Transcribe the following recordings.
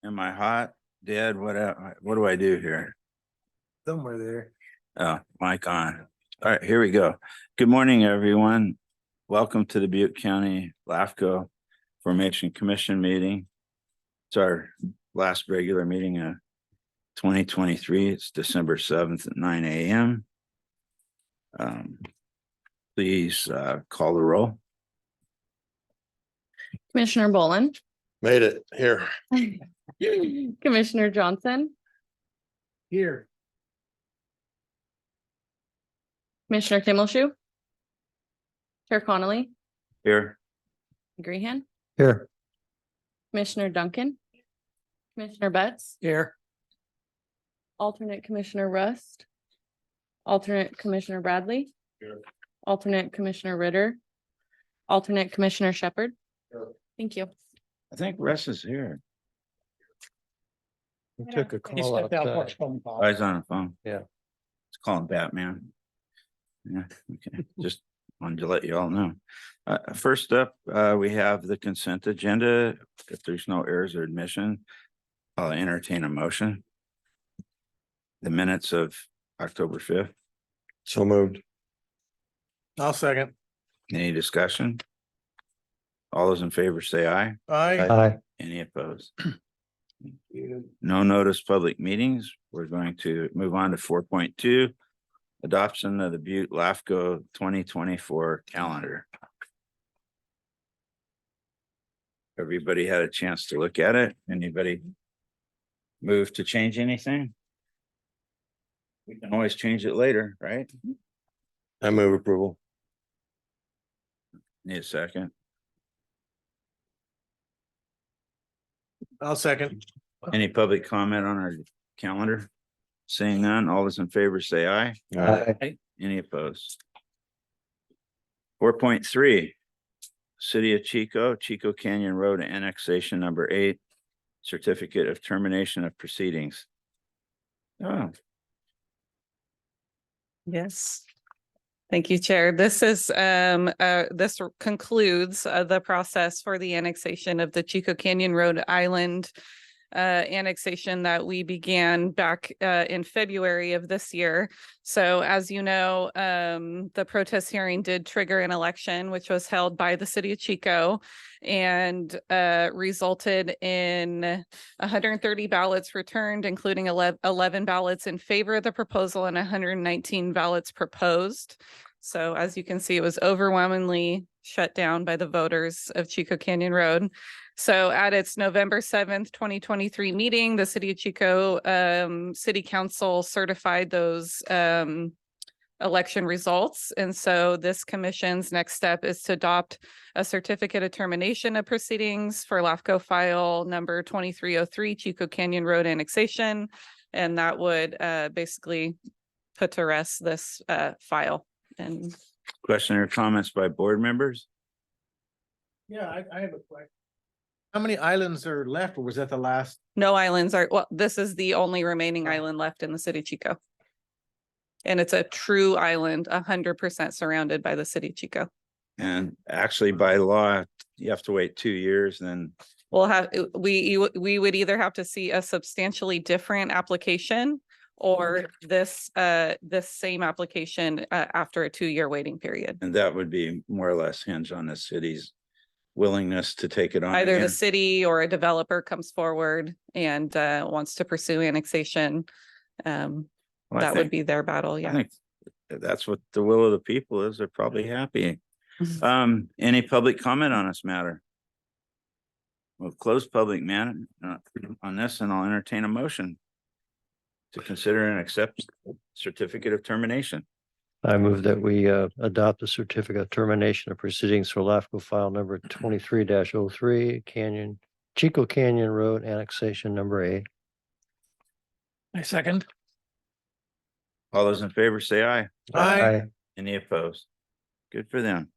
Am I hot, dead? What do I do here? Somewhere there. Oh, mic on. All right, here we go. Good morning, everyone. Welcome to the Butte County LAFCo Formation Commission meeting. It's our last regular meeting of 2023. It's December 7th at 9 a.m. Please call the roll. Commissioner Boland, Made it here. Commissioner Johnson, Here. Commissioner Kimmelshue, Chair Connolly, Here. Grehan, Here. Commissioner Duncan, Commissioner Betts, Here. alternate Commissioner Rust, alternate Commissioner Bradley, Here. alternate Commissioner Ritter, alternate Commissioner Shepherd. Here. Thank you. I think Russ is here. We took a call out. Oh, he's on the phone. Yeah. Let's call him Batman. Yeah, okay. Just wanted to let you all know. First up, we have the consent agenda. If there's no errors or admission, I'll entertain a motion. The minutes of October 5th. So moved. I'll second. Any discussion? All those in favor say aye. Aye. Any opposed? No notice public meetings. We're going to move on to 4.2. Adoption of the Butte LAFCO 2024 calendar. Everybody had a chance to look at it. Anybody move to change anything? We can always change it later, right? I move approval. Need a second. I'll second. Any public comment on our calendar? Seeing none, all those in favor say aye. Aye. Any opposed? 4.3, City of Chico, Chico Canyon Road Annexation Number 8, Certificate of Termination of Proceedings. Oh, Yes. Thank you, Chair. This is this concludes the process for the annexation of the Chico Canyon Road Island annexation that we began back in February of this year. So as you know, the protest hearing did trigger an election, which was held by the city of Chico and resulted in 130 ballots returned, including 11 ballots in favor of the proposal and 119 ballots proposed. So as you can see, it was overwhelmingly shut down by the voters of Chico Canyon Road. So at its November 7th, 2023 meeting, the City of Chico City Council certified those election results. And so this commission's next step is to adopt a certificate of termination of proceedings for LAFCo file number 2303 Chico Canyon Road annexation. And that would basically put to rest this file. And question or comments by board members? Yeah, I have a question. How many islands are left, or was that the last? no islands are, well, this is the only remaining island left in the city of Chico. And it's a true island, 100% surrounded by the city of Chico. And actually by law, you have to wait 2 years, then We'll have, we would either have to see a substantially different application or this same application after a 2-year waiting period. and that would be more or less hinge on the city's willingness to take it on. Either again. the city or a developer comes forward and wants to pursue annexation. Well, I That would think- be their battle, I yeah. think that's what the will of the people is. They're probably happy. Any public comment on this matter? We'll close public on this, and I'll entertain a motion to consider and accept certificate of termination. I move that we adopt the certificate of termination of proceedings for LAFCO file number 23-03 Chico Canyon Road annexation number 8. I second. All those in favor say aye. Aye. Any opposed? Good for them.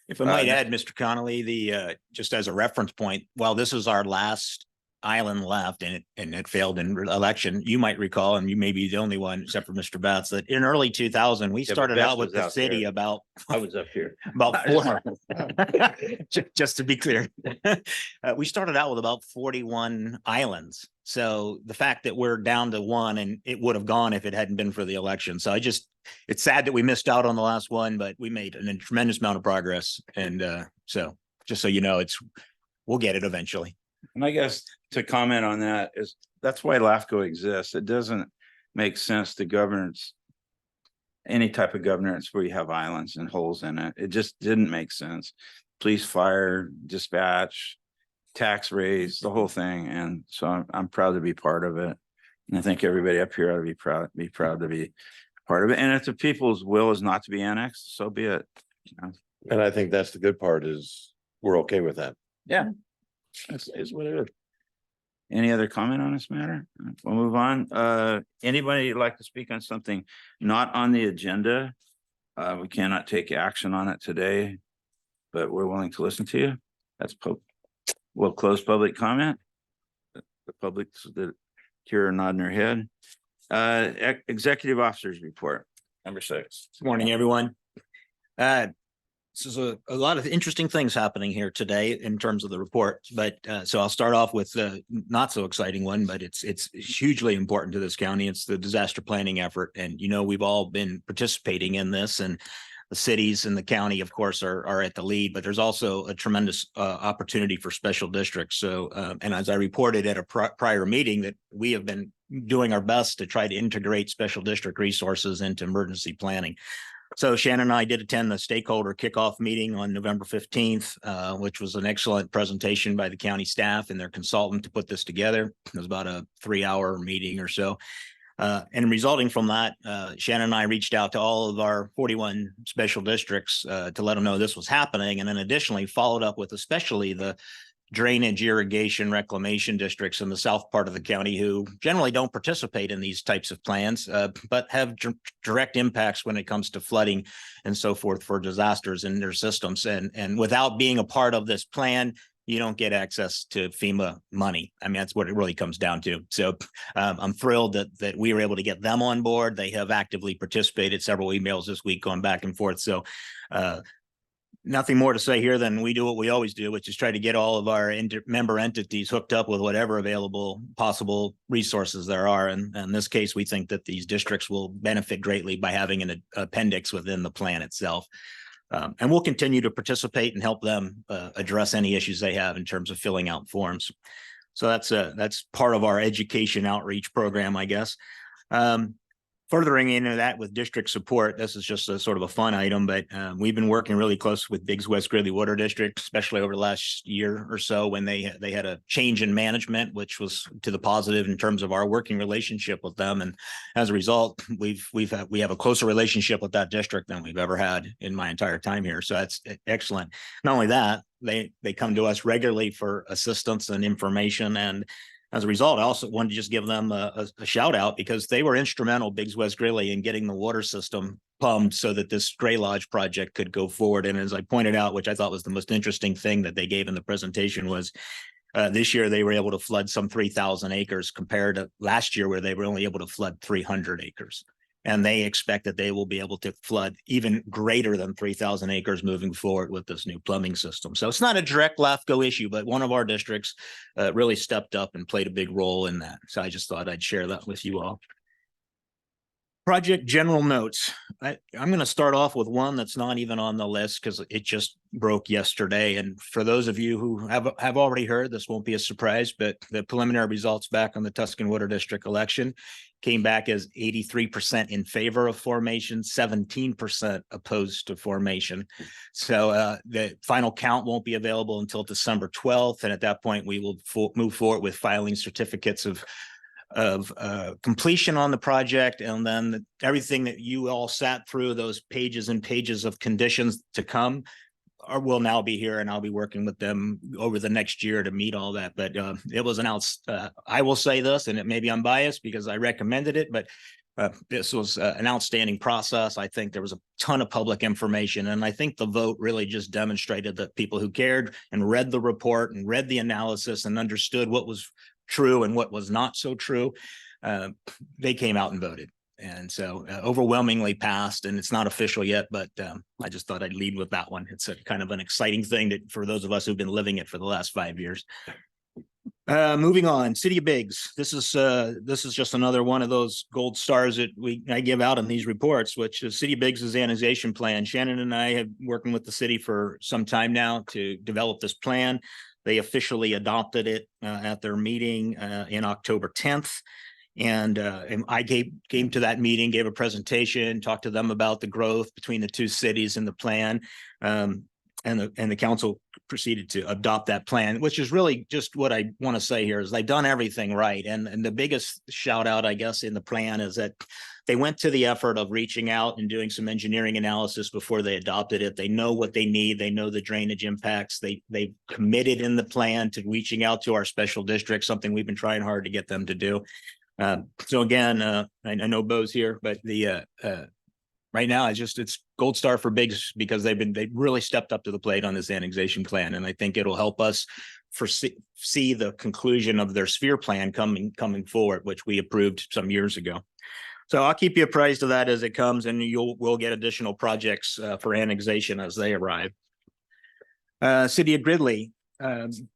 If I might add, Mr. Connolly, just as a reference point, while this is our last island left and it failed in election, you might recall, and you may be the only one except for Mr. Batts, that in early 2000, we but started Beth out with was the out city there. about I was up here. four. Just to be clear, we started out with about 41 islands. So the fact that we're down to one, and it would have gone if it hadn't been for the election. So it's sad that we missed out on the last one, but we made a tremendous amount of progress. And so just so you know, we'll get it eventually. And I guess to comment on that is, that's why LAFCo exists. It doesn't make sense to governance, any type of governance where you have islands and holes in it. It just didn't make sense. Police, fire, dispatch, tax raise, the whole thing. And so I'm proud to be part of it. And I think everybody up here ought to be proud to be part of it. And if the people's will is not to be annexed, so be it. You know? And I think that's the good part, is we're okay with that. Yeah. That's what it is. Any other comment on this matter? We'll move on. Anybody like to speak on something not on the agenda? We cannot take action on it today, but we're willing to listen to you. We'll close public comment. The public that here are nodding their head. Executive officers report, number 6. Good morning, everyone. This is a lot of interesting things happening here today in terms of the report, but so I'll start off with the not so exciting one, but it's hugely important to this county. It's the disaster planning effort. And, you know, we've all been participating in this, and the cities and the county, of course, are at the lead, but there's also a tremendous opportunity for special districts. So, and as I reported at a prior meeting, that we have been doing our best to try to integrate special district resources into emergency planning. So Shannon and I did attend the stakeholder kickoff meeting on November 15th, which was an excellent presentation by the county staff and their consultant to put this together. It was about a 3-hour meeting or so. And resulting from that, Shannon and I reached out to all of our 41 special districts to let them know this was happening. And then additionally followed up with especially the drainage, irrigation, reclamation districts in the south part of the county, who generally don't participate in these types of plans, but have direct impacts when it comes to flooding and so forth for disasters in their systems. And without being a part of this plan, you don't get access to FEMA money. I mean, that's what it really comes down to. So I'm thrilled that we were able to get them on board. They have actively participated, several emails this week going back and forth. So nothing more to say here than we do what we always do, which is try to get all of our member entities hooked up with whatever available possible resources there are. And in this case, we think that these districts will benefit greatly by having an appendix within the plan itself. And we'll continue to participate and help them address any issues they have in terms of filling out forms. So that's part of our education outreach program, I guess. Furthering into that with district support, this is just a sort of a fun item, but we've been working really close with Biggs West Greeley Water District, especially over the last year or so when they had a change in management, which was to the positive in terms of our working relationship with them. And as a result, we have a closer relationship with that district than we've ever had in my entire time here. So that's excellent. Not only that, they come to us regularly for assistance and information. And as a result, I also wanted to just give them a shout out, because they were instrumental, Biggs West Greeley, in getting the water system plumbed so that this Gray Lodge project could go forward. And as I pointed out, which I thought was the most interesting thing that they gave in the presentation, was this year they were able to flood some 3,000 acres compared to last year where they were only able to flood 300 acres. And they expect that they will be able to flood even greater than 3,000 acres moving forward with this new plumbing system. So it's not a direct LAFCo issue, but one of our districts really stepped up and played a big role in that. So I just thought I'd share that with you all. Project general notes. I'm going to start off with one that's not even on the list because it just broke yesterday. And for those of you who have already heard, this won't be a surprise, but the preliminary results back on the Tuscan Water District election came back as 83% in favor of formation, 17% opposed to formation. So the final count won't be available until December 12th. And at that point, we will move forward with filing certificates of completion on the project. And then everything that you all sat through, those pages and pages of conditions to come, will now be here, and I'll be working with them over the next year to meet all that. But it was announced, I will say this, and it maybe I'm biased because I recommended it, but this was an outstanding process. I think there was a ton of public information, and I think the vote really just demonstrated that people who cared and read the report and read the analysis and understood what was true and what was not so true, they came out and voted. And so overwhelmingly passed, and it's not official yet, but I just thought I'd lead with that one. It's a kind of an exciting thing for those of us who've been living it for the last 5 years. Moving on, City of Biggs. This is just another one of those gold stars that I give out in these reports, which is City of Biggs' annexation plan. Shannon and I have working with the city for some time now to develop this plan. They officially adopted it at their meeting in October 10th. And I came to that meeting, gave a presentation, talked to them about the growth between the two cities and the plan. And the council proceeded to adopt that plan, which is really just what I want to say here is they've done everything right. And the biggest shout out, I guess, in the plan is that they went to the effort of reaching out and doing some engineering analysis before they adopted it. They know what they need. They know the drainage impacts. They committed in the plan to reaching out to our special districts, something we've been trying hard to get them to do. So again, I know Bo's here, but right now, it's gold star for Biggs because they really stepped up to the plate on this annexation plan. And I think it'll help us see the conclusion of their sphere plan coming forward, which we approved some years ago. So I'll keep you apprised of that as it comes, and we'll get additional projects for annexation as they arrive. City of Gridley,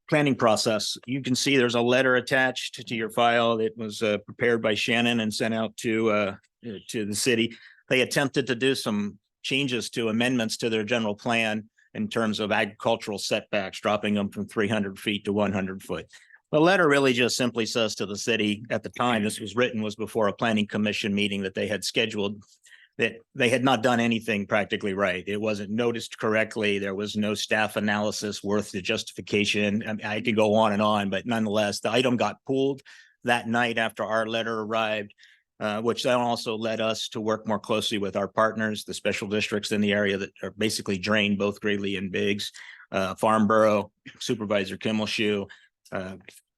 planning process. You can see there's a letter attached to your file that was prepared by Shannon and sent out to the city. They attempted to do some changes to amendments to their general plan in terms of agricultural setbacks, dropping them from 300 feet to 100 foot. The letter really just simply says to the city at the time this was written was before a planning commission meeting that they had scheduled, that they had not done anything practically right. It wasn't noticed correctly. There was no staff analysis worth the justification. I mean, I could go on, but nonetheless, the item got pulled that night after our letter arrived. Which then also led us to work more closely with our partners, the special districts in the area that are basically drained, both Greeley and Biggs, Farnborough, Supervisor Kimmelshoe,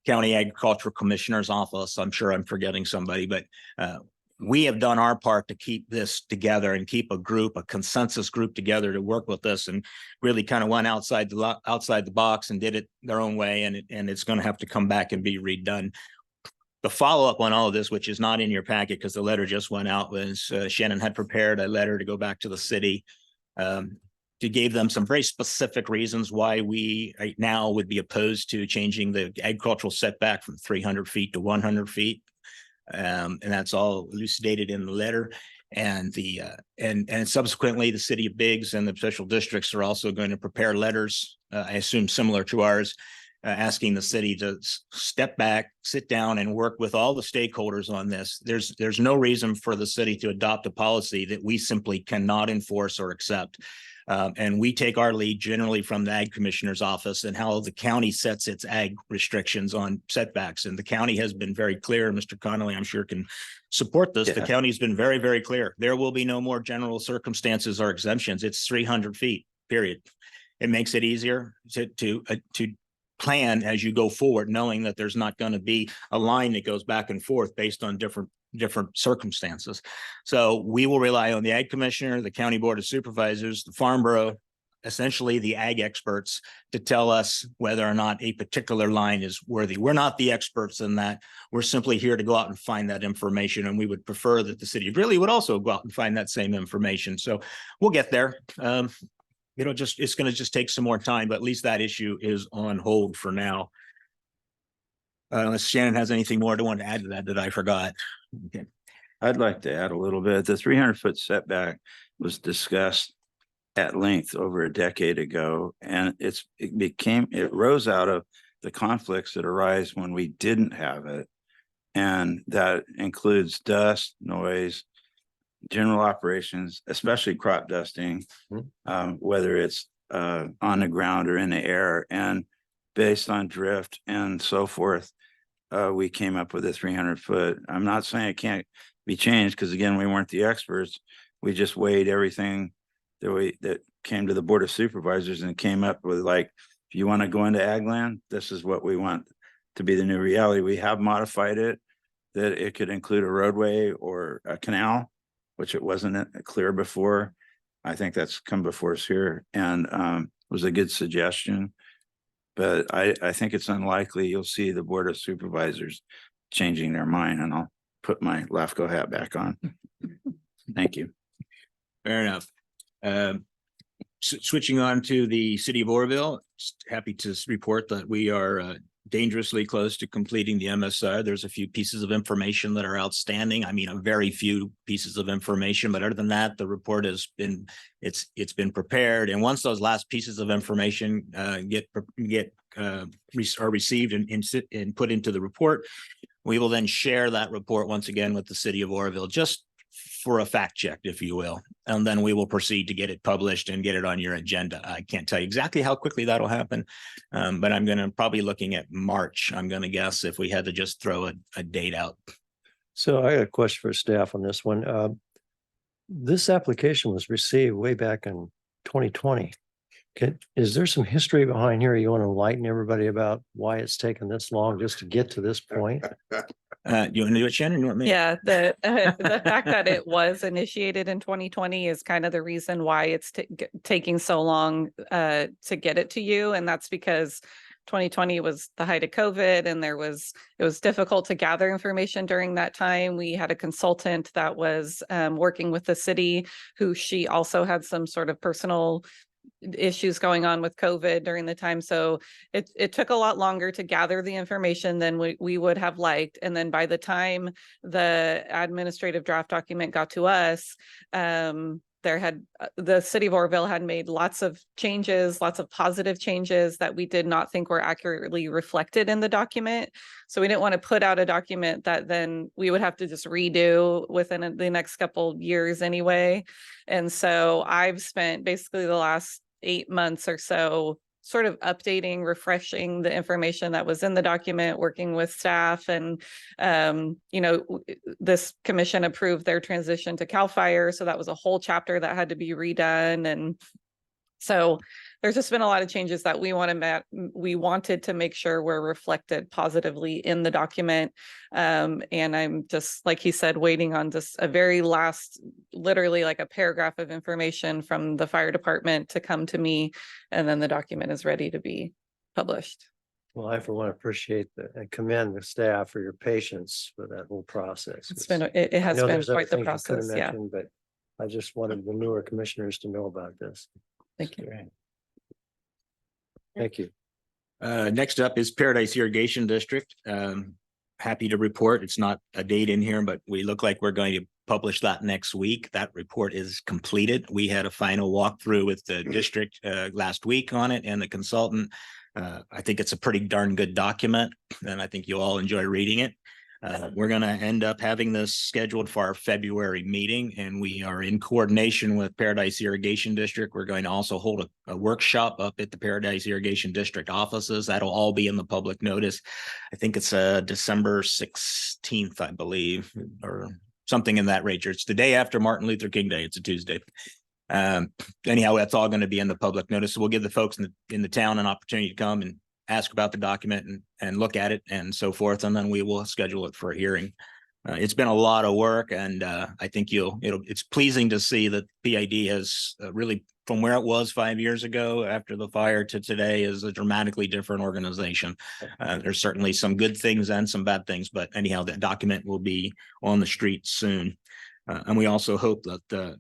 County Agricultural Commissioner's Office. I'm sure I'm forgetting somebody, but we have done our part to keep this together and keep a consensus group together to work with us, and really kind of went outside the box and did it their own way. And it's going to have to come back and be redone. The follow-up on all of this, which is not in your packet because the letter just went out, was Shannon had prepared a letter to go back to the city to give them some very specific reasons why we right now would be opposed to changing the agricultural setback from 300 feet to 100 feet. And that's all elucidated in the letter. And and subsequently, the city of Biggs and the special districts are also going to prepare letters, I assume similar to ours, asking the city to step back, sit down, and work with all the stakeholders on this. There's no reason for the city to adopt a policy that we simply cannot enforce or accept. And we take our lead generally from the ag commissioner's office and how the county sets its ag restrictions on setbacks. And the county has been very clear. Mr. Connolly, I'm sure, can support this. Yeah. The county's been very, very clear. There will be no more general circumstances or exemptions. It's 300 feet, period. It makes it easier to plan as you go forward, knowing that there's not going to be a line that goes back and forth based on different circumstances. So we will rely on the ag commissioner, the county board of supervisors, the Farnborough, essentially the ag experts, to tell us whether or not a particular line is worthy. We're not the experts in that. We're simply here to go out and find that information. And we would prefer that the city of Greeley would also go out and find that same information. So we'll get there. It's going to just take some more time, but at least that issue is on hold for now. Unless Shannon has anything more to want to add to that I forgot. Okay. I'd like to add a little bit. The 300-foot setback was discussed at length over a decade ago, and it rose out of the conflicts that arise when we didn't have it. And that includes dust, noise, general operations, especially crop dusting, whether it's on the ground or in the air, and based on drift and so forth, we came up with a 300-foot. I'm not saying it can't be changed because, again, we weren't the experts. We just weighed everything that came to the board of supervisors and came up with, like, if you want to go into ag land, this is what we want to be the new reality. We have modified it that it could include a roadway or a canal, which it wasn't clear before. I think that's come before us here, and was a good suggestion. But I think it's unlikely you'll see the board of supervisors changing their mind, and I'll put my LAFCo hat back on. Thank you. Fair enough. Switching on to the city of Oroville, just happy to report that we are dangerously close to completing the MSR. There's a few pieces of information that are outstanding. I mean, a very few pieces of information, but other than that, the report has been, it's been prepared. And once those last pieces of information are received and put into the report, we will then share that report once again with the city of Oroville, just for a fact check, if you will. And then we will proceed to get it published and get it on your agenda. I can't tell you exactly how quickly that'll happen, but I'm going to probably looking at March, I'm going to guess, if we had to just throw a date out. So I got a question for staff on this one. This application was received way back in 2020. Is there some history behind here you want to enlighten everybody about why it's taken this long just to get to this point? You want to do it, Shannon? You want me? Yeah, the fact that it was initiated in 2020 is kind of the reason why it's taking so long to get it to you. And that's because 2020 was the height of COVID and it was difficult to gather information during that time. We had a consultant that was working with the city who she also had some sort of personal issues going on with COVID during the time. So it took a lot longer to gather the information than we would have liked. And then by the time the administrative draft document got to us, the city of Oroville had made lots of changes, lots of positive changes that we did not think were accurately reflected in the document. So we didn't want to put out a document that then we would have to just redo within the next couple years anyway. And so I've spent basically the last 8 months or so sort of updating, refreshing the information that was in the document, working with staff. And, this commission approved their transition to CAL FIRE. So that was a whole chapter that had to be redone. And so there's just been a lot of changes that we wanted to make sure were reflected positively in the document. And I'm just, like he said, waiting on just a very last, literally like a paragraph of information from the fire department to come to me. And then the document is ready to be published. Well, I for one appreciate and commend the staff for your patience for that whole process. It has I know been there's other quite the things you could have process. Yeah. mentioned, but I just wanted the newer commissioners to know about this. Thank you. Thank you. Next up is Paradise Irrigation District. Happy to report, it's not a date in here, but we look like we're going to publish that next week. That report is completed. We had a final walkthrough with the district last week on it and the consultant. I think it's a pretty darn good document, and I think you'll all enjoy reading it. We're going to end up having this scheduled for our February meeting, and we are in coordination with Paradise Irrigation District. We're going to also hold a workshop up at the Paradise Irrigation District offices. That'll all be in the public notice. I think it's December 16th, I believe, or something in that range. It's the day after Martin Luther King Day. It's a Tuesday. Anyhow, that's all going to be in the public notice. So we'll give the folks in the town an opportunity to come and ask about the document and look at it and so forth. And then we will schedule it for a hearing. It's been a lot of work, and I think it's pleasing to see that PID has really, from where it was 5 years ago after the fire to today, is a dramatically different organization. There's certainly some good things and some bad things, but anyhow, that document will be on the street soon. And we also hope that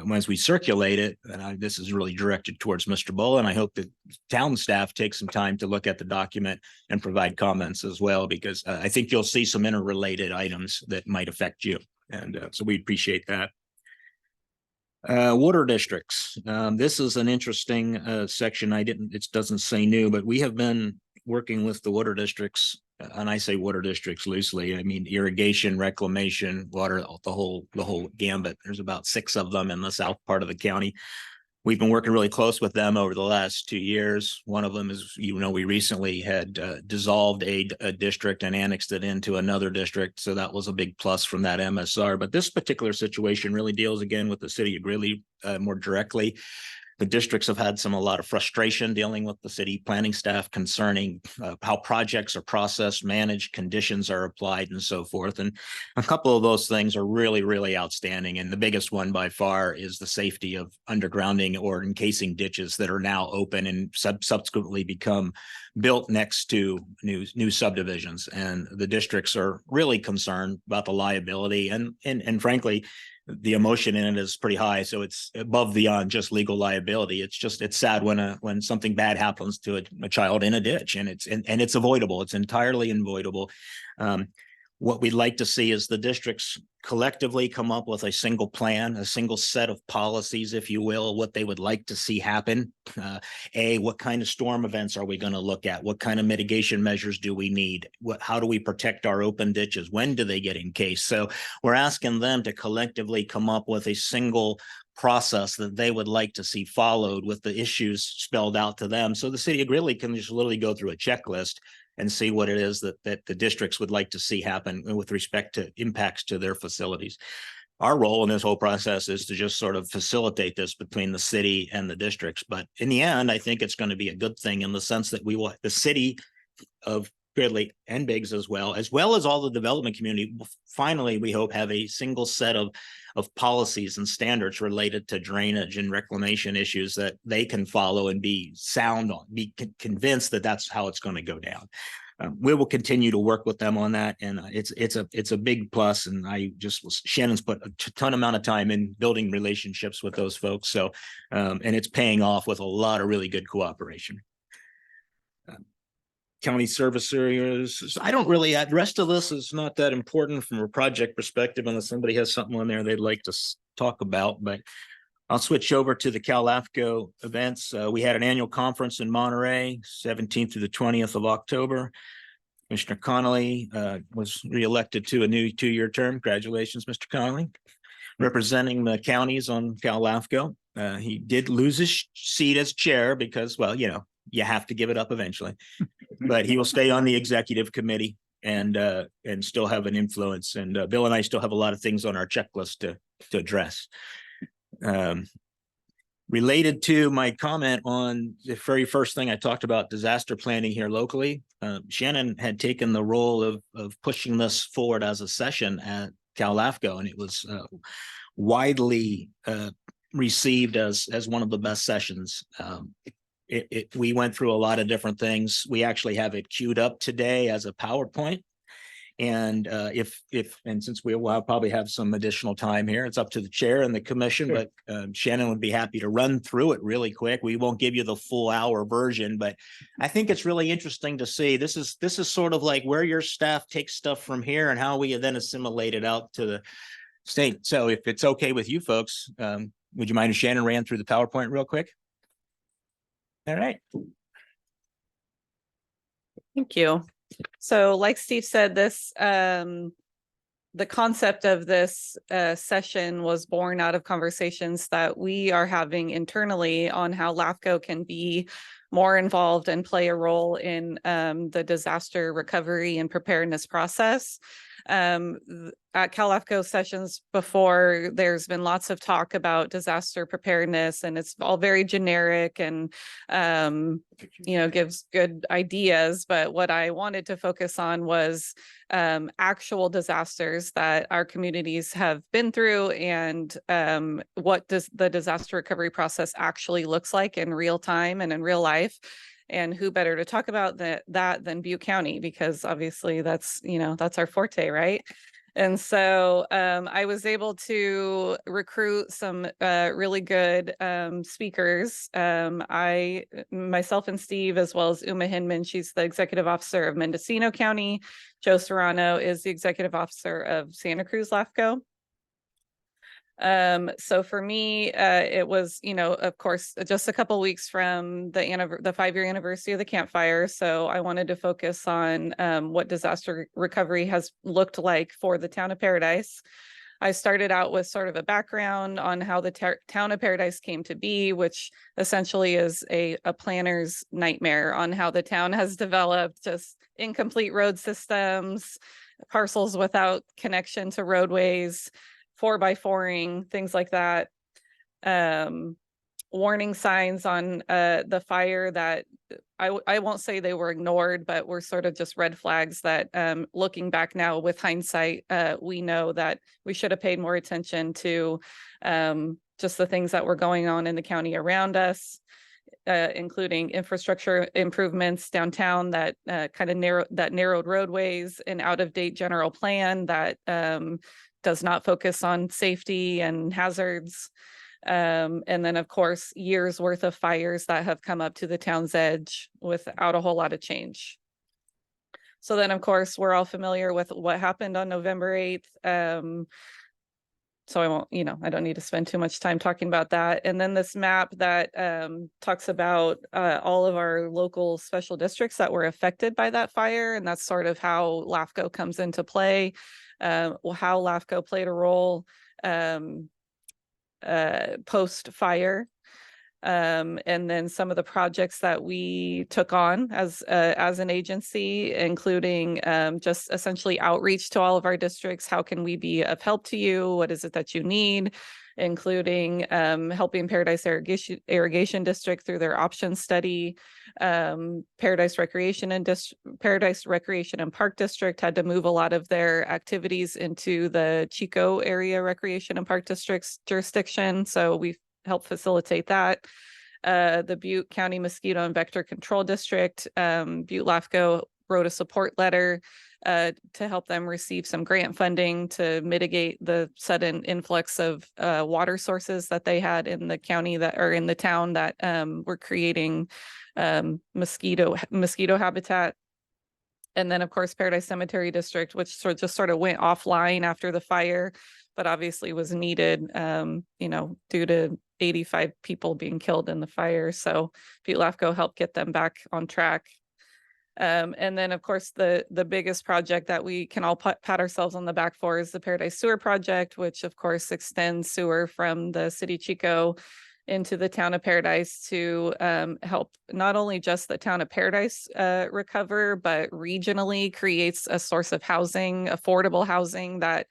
as we circulate it, and this is really directed towards Mr. Bull, and I hope that town staff take some time to look at the document and provide comments as well, because I think you'll see some interrelated items that might affect you. And so we appreciate that. Water districts. This is an interesting section. It doesn't say new, but we have been working with the water districts, and I say water districts loosely. I mean, irrigation, reclamation, water, the whole gambit. There's about 6 of them in the south part of the county. We've been working really close with them over the last 2 years. One of them is, we recently had dissolved a district and annexed it into another district. So that was a big plus from that MSR. But this particular situation really deals again with the city of Greeley more directly. The districts have had a lot of frustration dealing with the city planning staff concerning how projects are processed, managed, conditions are applied, and so forth. And a couple of those things are really, really outstanding. And the biggest one by far is the safety of undergrounding or encasing ditches that are now open and subsequently become built next to new subdivisions. And the districts are really concerned about the liability and frankly, the emotion in it is pretty high. So it's above beyond just legal liability. It's sad when something bad happens to a child in a ditch, and it's avoidable. It's entirely avoidable. What we'd like to see is the districts collectively come up with a single plan, a single set of policies, if you will, what they would like to see happen. What kind of storm events are we going to look at? What kind of mitigation measures do we need? How do we protect our open ditches? When do they get encased? So we're asking them to collectively come up with a single process that they would like to see followed, with the issues spelled out to them. So the city of Greeley can just literally go through a checklist and see what it is that the districts would like to see happen with respect to impacts to their facilities. Our role in this whole process is to just sort of facilitate this between the city and the districts. But in the end, I think it's going to be a good thing in the sense that we want the city of Gridley and Biggs as well as all the development community will finally, we hope, have a single set of policies and standards related to drainage and reclamation issues that they can follow and be sound on, be convinced that that's how it's going to go down. We will continue to work with them on that, and it's a big plus. And Shannon's put a ton amount of time in building relationships with those folks, so and it's paying off with a lot of really good cooperation. County service areas. I don't really, the rest of this is not that important from a project perspective, unless somebody has something on there they'd like to talk about, but I'll switch over to the LAFCo events. We had an annual conference in Monterey, 17th through the 20th of October. Commissioner Connolly was reelected to a new 2-year term. Congratulations, Mr. Connolly. Representing the counties on LAFCo. He did lose his seat as chair because, well, you know, you have to give it up eventually, but he will stay on the executive committee and still have an influence. And Bill and I still have a lot of things on our checklist to address. Related to my comment on the very first thing I talked about, disaster planning here locally, Shannon had taken the role of pushing this forward as a session at LAFCo, and it was widely received as one of the best sessions. We went through a lot of different things. We actually have it queued up today as a PowerPoint. And and since we'll probably have some additional time here, it's up to the chair and the commission, but Shannon would be happy to run through it really quick. We won't give you the full hour version, but I think it's really interesting to see. This is sort of like where your staff takes stuff from here and how we then assimilate it out to the state. So if it's okay with you folks, would you mind if Shannon ran through the PowerPoint real quick? All right. Thank you. So like Steve said, this the concept of this session was born out of conversations that we are having internally on how LAFCo can be more involved and play a role in the disaster recovery and preparedness process. At LAFCo sessions before, there's been lots of talk about disaster preparedness, and it's all very generic and gives good ideas. But what I wanted to focus on was actual disasters that our communities have been through, and what does the disaster recovery process actually looks like in real time and in real life. And who better to talk about that than Butte County, because obviously that's our forte, right? And so I was able to recruit some really good speakers. Myself and Steve, as well as Uma Hinman, she's the executive officer of Mendocino County. Joe Serrano is the executive officer of Santa Cruz LAFCo. So for me, it was, of course, just a couple of weeks from the 5-year anniversary of the campfire. So I wanted to focus on what disaster recovery has looked like for the town of Paradise. I started out with sort of a background on how the town of Paradise came to be, which essentially is a planner's nightmare on how the town has developed just incomplete road systems, parcels without connection to roadways, 4x4ing, things like that. Warning signs on the fire that I won't say they were ignored, but were sort of just red flags that looking back now with hindsight, we know that we should have paid more attention to just the things that were going on in the county around us, including infrastructure improvements downtown that kind of narrowed roadways, an out-of-date general plan that does not focus on safety and hazards. And then, of course, years worth of fires that have come up to the town's edge without a whole lot of change. So then, of course, we're all familiar with what happened on November 8th. So I won't, I don't need to spend too much time talking about that. And then this map that talks about all of our local special districts that were affected by that fire. And that's sort of how LAFCo comes into play, how LAFCO played a role post-fire. And then some of the projects that we took on as an agency, including just essentially outreach to all of our districts. How can we be of help to you? What is it that you need? Including helping Paradise Irrigation District through their option study. Paradise Recreation and Park District had to move a lot of their activities into the Chico Area Recreation and Park District's jurisdiction. So we help facilitate that. The Butte County Mosquito and Vector Control District, Butte LAFCO wrote a support letter to help them receive some grant funding to mitigate the sudden influx of water sources that they had in the county that are in the town that were creating mosquito habitat. And then, of course, Paradise Cemetery District, which just sort of went offline after the fire, but obviously was needed, due to 85 people being killed in the fire. So Butte LAFCO helped get them back on track. And then, of course, the biggest project that we can all pat ourselves on the back for is the Paradise Sewer Project, which, of course, extends sewer from the city Chico into the town of Paradise to help not only just the town of Paradise recover, but regionally creates a source of housing, affordable housing that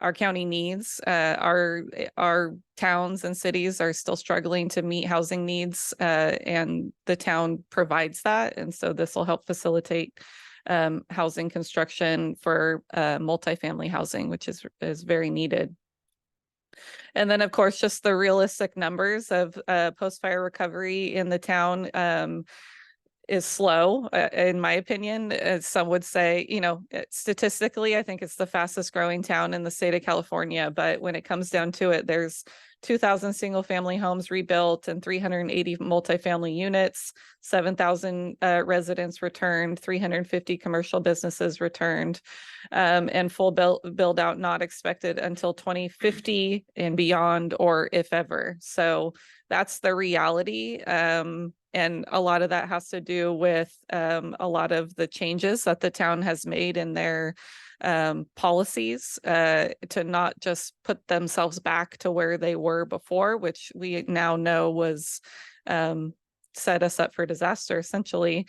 our county needs. Our towns and cities are still struggling to meet housing needs, and the town provides that. And so this will help facilitate housing construction for multifamily housing, which is very needed. And then, of course, just the realistic numbers of post-fire recovery in the town is slow, in my opinion. As some would say, statistically, I think it's the fastest growing town in the state of California. But when it comes down to it, there's 2,000 single family homes rebuilt and 380 multifamily units, 7,000 residents returned, 350 commercial businesses returned, and full build out not expected until 2050 and beyond, or if ever. So that's the reality. And a lot of that has to do with a lot of the changes that the town has made in their policies to not just put themselves back to where they were before, which we now know was set us up for disaster, essentially.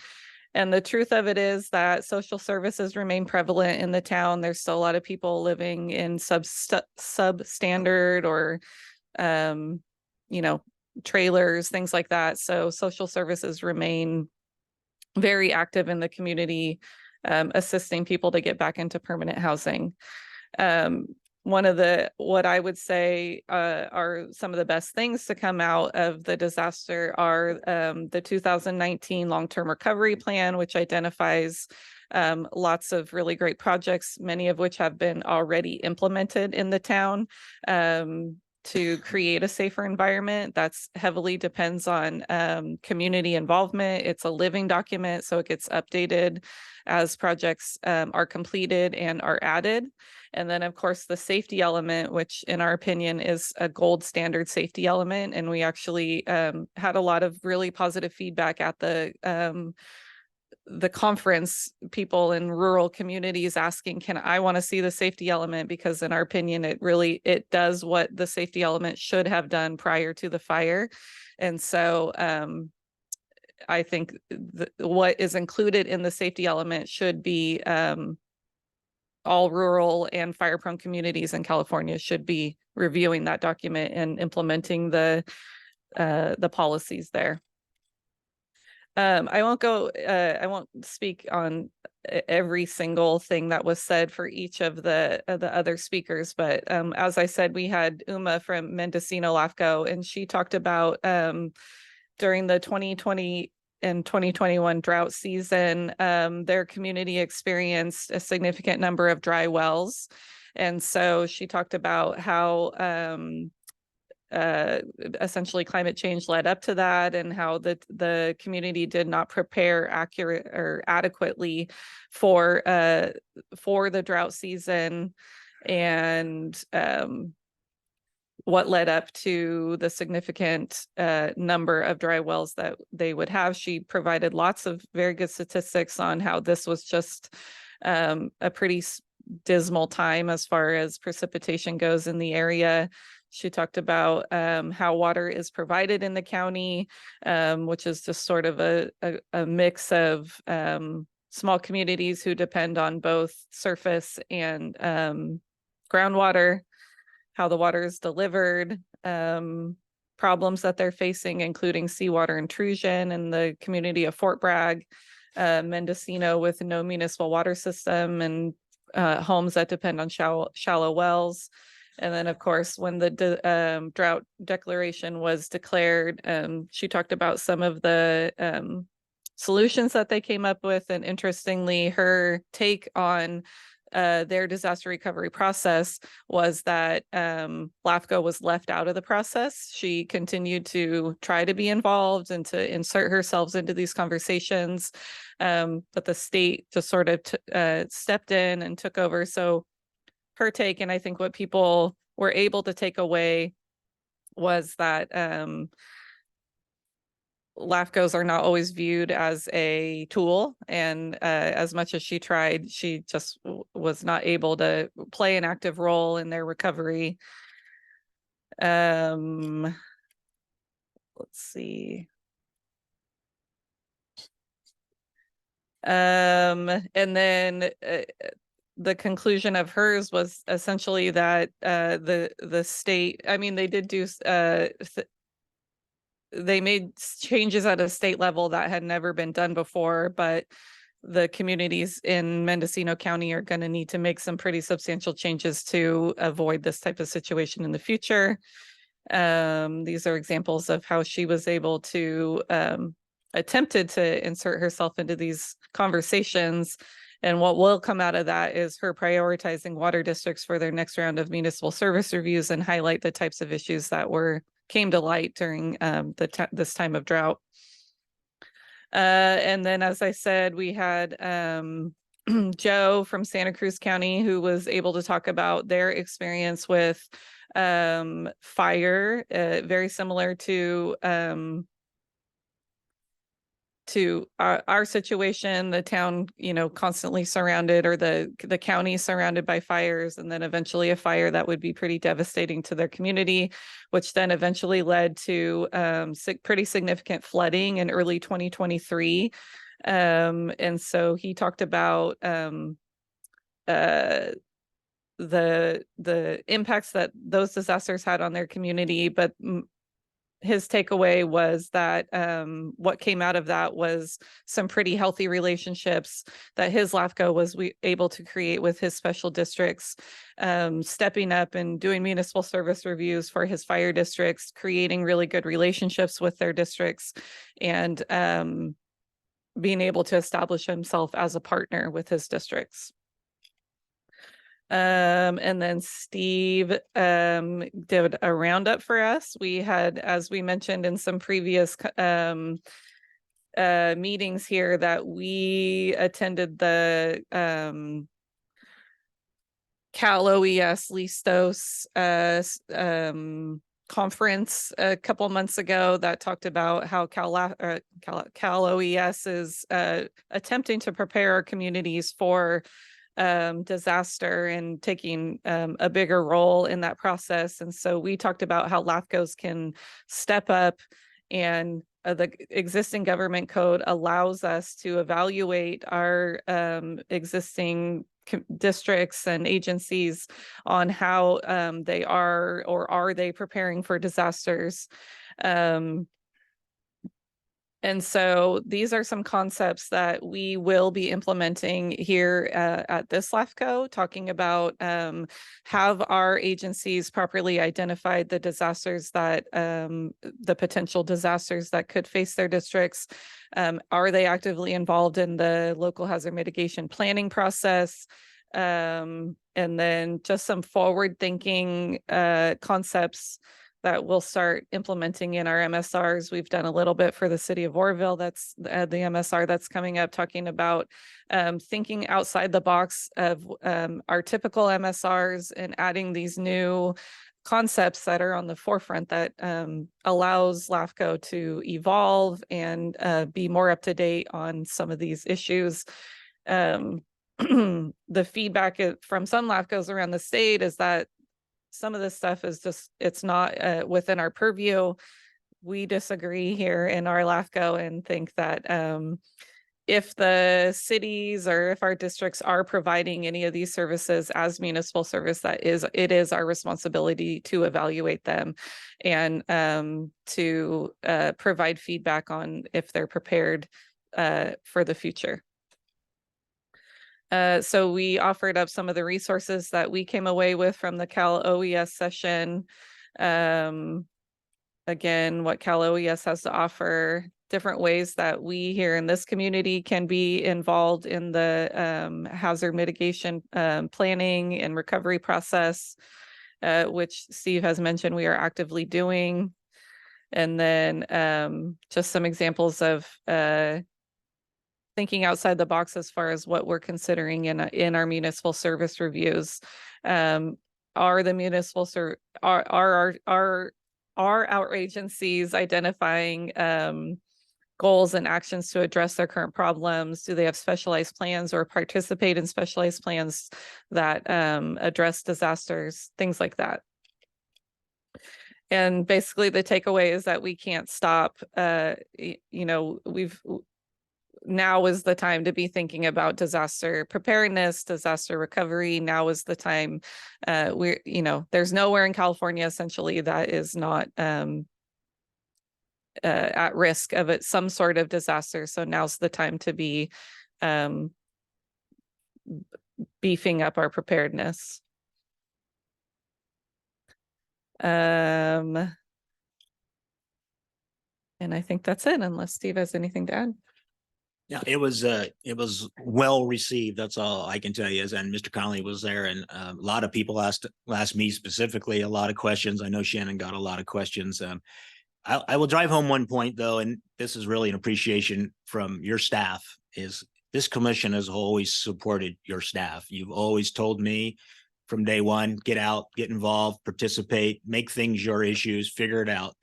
And the truth of it is that social services remain prevalent in the town. There's still a lot of people living in substandard or, trailers, things like that. So social services remain very active in the community, assisting people to get back into permanent housing. What I would say are some of the best things to come out of the disaster are the 2019 long-term recovery plan, which identifies lots of really great projects, many of which have been already implemented in the town to create a safer environment. That's heavily depends on community involvement. It's a living document, so it gets updated as projects are completed and are added. And then, of course, the safety element, which in our opinion is a gold standard safety element. And we actually had a lot of really positive feedback at the conference, people in rural communities asking, I want to see the safety element, because in our opinion, it does what the safety element should have done prior to the fire. And so I think what is included in the safety element should be all rural and fire prone communities in California should be reviewing that document and implementing the policies there. I won't speak on every single thing that was said for each of the other speakers, but as I said, we had Uma from Mendocino LAFCo, and she talked about during the 2020 and 2021 drought season, their community experienced a significant number of dry wells. And so she talked about how essentially climate change led up to that, and how the community did not prepare accurate or adequately for the drought season, and what led up to the significant number of dry wells that they would have. She provided lots of very good statistics on how this was just a pretty dismal time as far as precipitation goes in the area. She talked about how water is provided in the county, which is just sort of a mix of small communities who depend on both surface and groundwater, how the water is delivered, problems that they're facing, including seawater intrusion in the community of Fort Bragg, Mendocino with no municipal water system, and homes that depend on shallow wells. And then, of course, when the drought declaration was declared, she talked about some of the solutions that they came up with. And interestingly, her take on their disaster recovery process was that LAFCo was left out of the process. She continued to try to be involved and to insert herself into these conversations, but the state just sort of stepped in and took over. So her take, and I think what people were able to take away, was that LAFCOs are not always viewed as a tool, and as much as she tried, she just was not able to play an active role in their recovery. Let's see. And then the conclusion of hers was essentially that the state, I mean, they did do they made changes at a state level that had never been done before, but the communities in Mendocino County are going to need to make some pretty substantial changes to avoid this type of situation in the future. These are examples of how she was able to attempted to insert herself into these conversations. And what will come out of that is her prioritizing water districts for their next round of municipal service reviews and highlight the types of issues that came to light during this time of drought. And then, as I said, we had Joe from Santa Cruz County, who was able to talk about their experience with fire, very similar to our situation, the town, constantly surrounded, or the county surrounded by fires, and then eventually a fire that would be pretty devastating to their community, which then eventually led to pretty significant flooding in early 2023. And so he talked about the impacts that those disasters had on their community, but his takeaway was that what came out of that was some pretty healthy relationships that his LAFCo was able to create with his special districts, stepping up and doing municipal service reviews for his fire districts, creating really good relationships with their districts, and being able to establish himself as a partner with his districts. And then Steve did a roundup for us. We had, as we mentioned in some previous meetings here, that we attended the Cal OES Listos conference a couple months ago that talked about how Cal OES is attempting to prepare our communities for disaster and taking a bigger role in that process. And so we talked about how LAFCOs can step up, and the existing government code allows us to evaluate our existing districts and agencies on how they are, or are they preparing for disasters. And so these are some concepts that we will be implementing here at this LAFCo, talking about have our agencies properly identified the disasters that, the potential disasters that could face their districts? Are they actively involved in the local hazard mitigation planning process? and then just some forward thinking concepts that we'll start implementing in our MSRs. We've done a little bit for the city of Orville. That's the MSR that's coming up, talking about thinking outside the box of our typical MSRs and adding these new concepts that are on the forefront that allows LAFCo to evolve and be more up to date on some of these issues. The feedback from some LAFCos around the state is that some of this stuff is just, it's not within our purview. We disagree here in our LAFCO and think that if the cities or if our districts are providing any of these services as municipal service, it is our responsibility to evaluate them and to provide feedback on if they're prepared for the future. So we offered up some of the resources that we came away with from the Cal OES session. Again, what Cal OES has to offer, different ways that we here in this community can be involved in the hazard mitigation planning and recovery process, which Steve has mentioned we are actively doing. And then just some examples of thinking outside the box as far as what we're considering in our municipal service reviews. Are the municipal are our agencies identifying goals and actions to address their current problems? Do they have specialized plans or participate in specialized plans that address disasters, things like that? And basically the takeaway is that we can't stop. Now is the time to be thinking about disaster preparedness, disaster recovery. Now is the time. There's nowhere in California essentially that is not at risk of some sort of disaster. So now's the time to be beefing up our preparedness. And I think that's it, unless Steve has anything to add. Yeah, it was well received. That's all I can tell you. And Mr. Connolly was there, and a lot of people asked me specifically a lot of questions. I know Shannon got a lot of questions. I will drive home one point though, and this is really an appreciation from your staff. Is this commission has always supported your staff. You've always told me from day one, get out, get involved, participate, make things your issues, figure it out.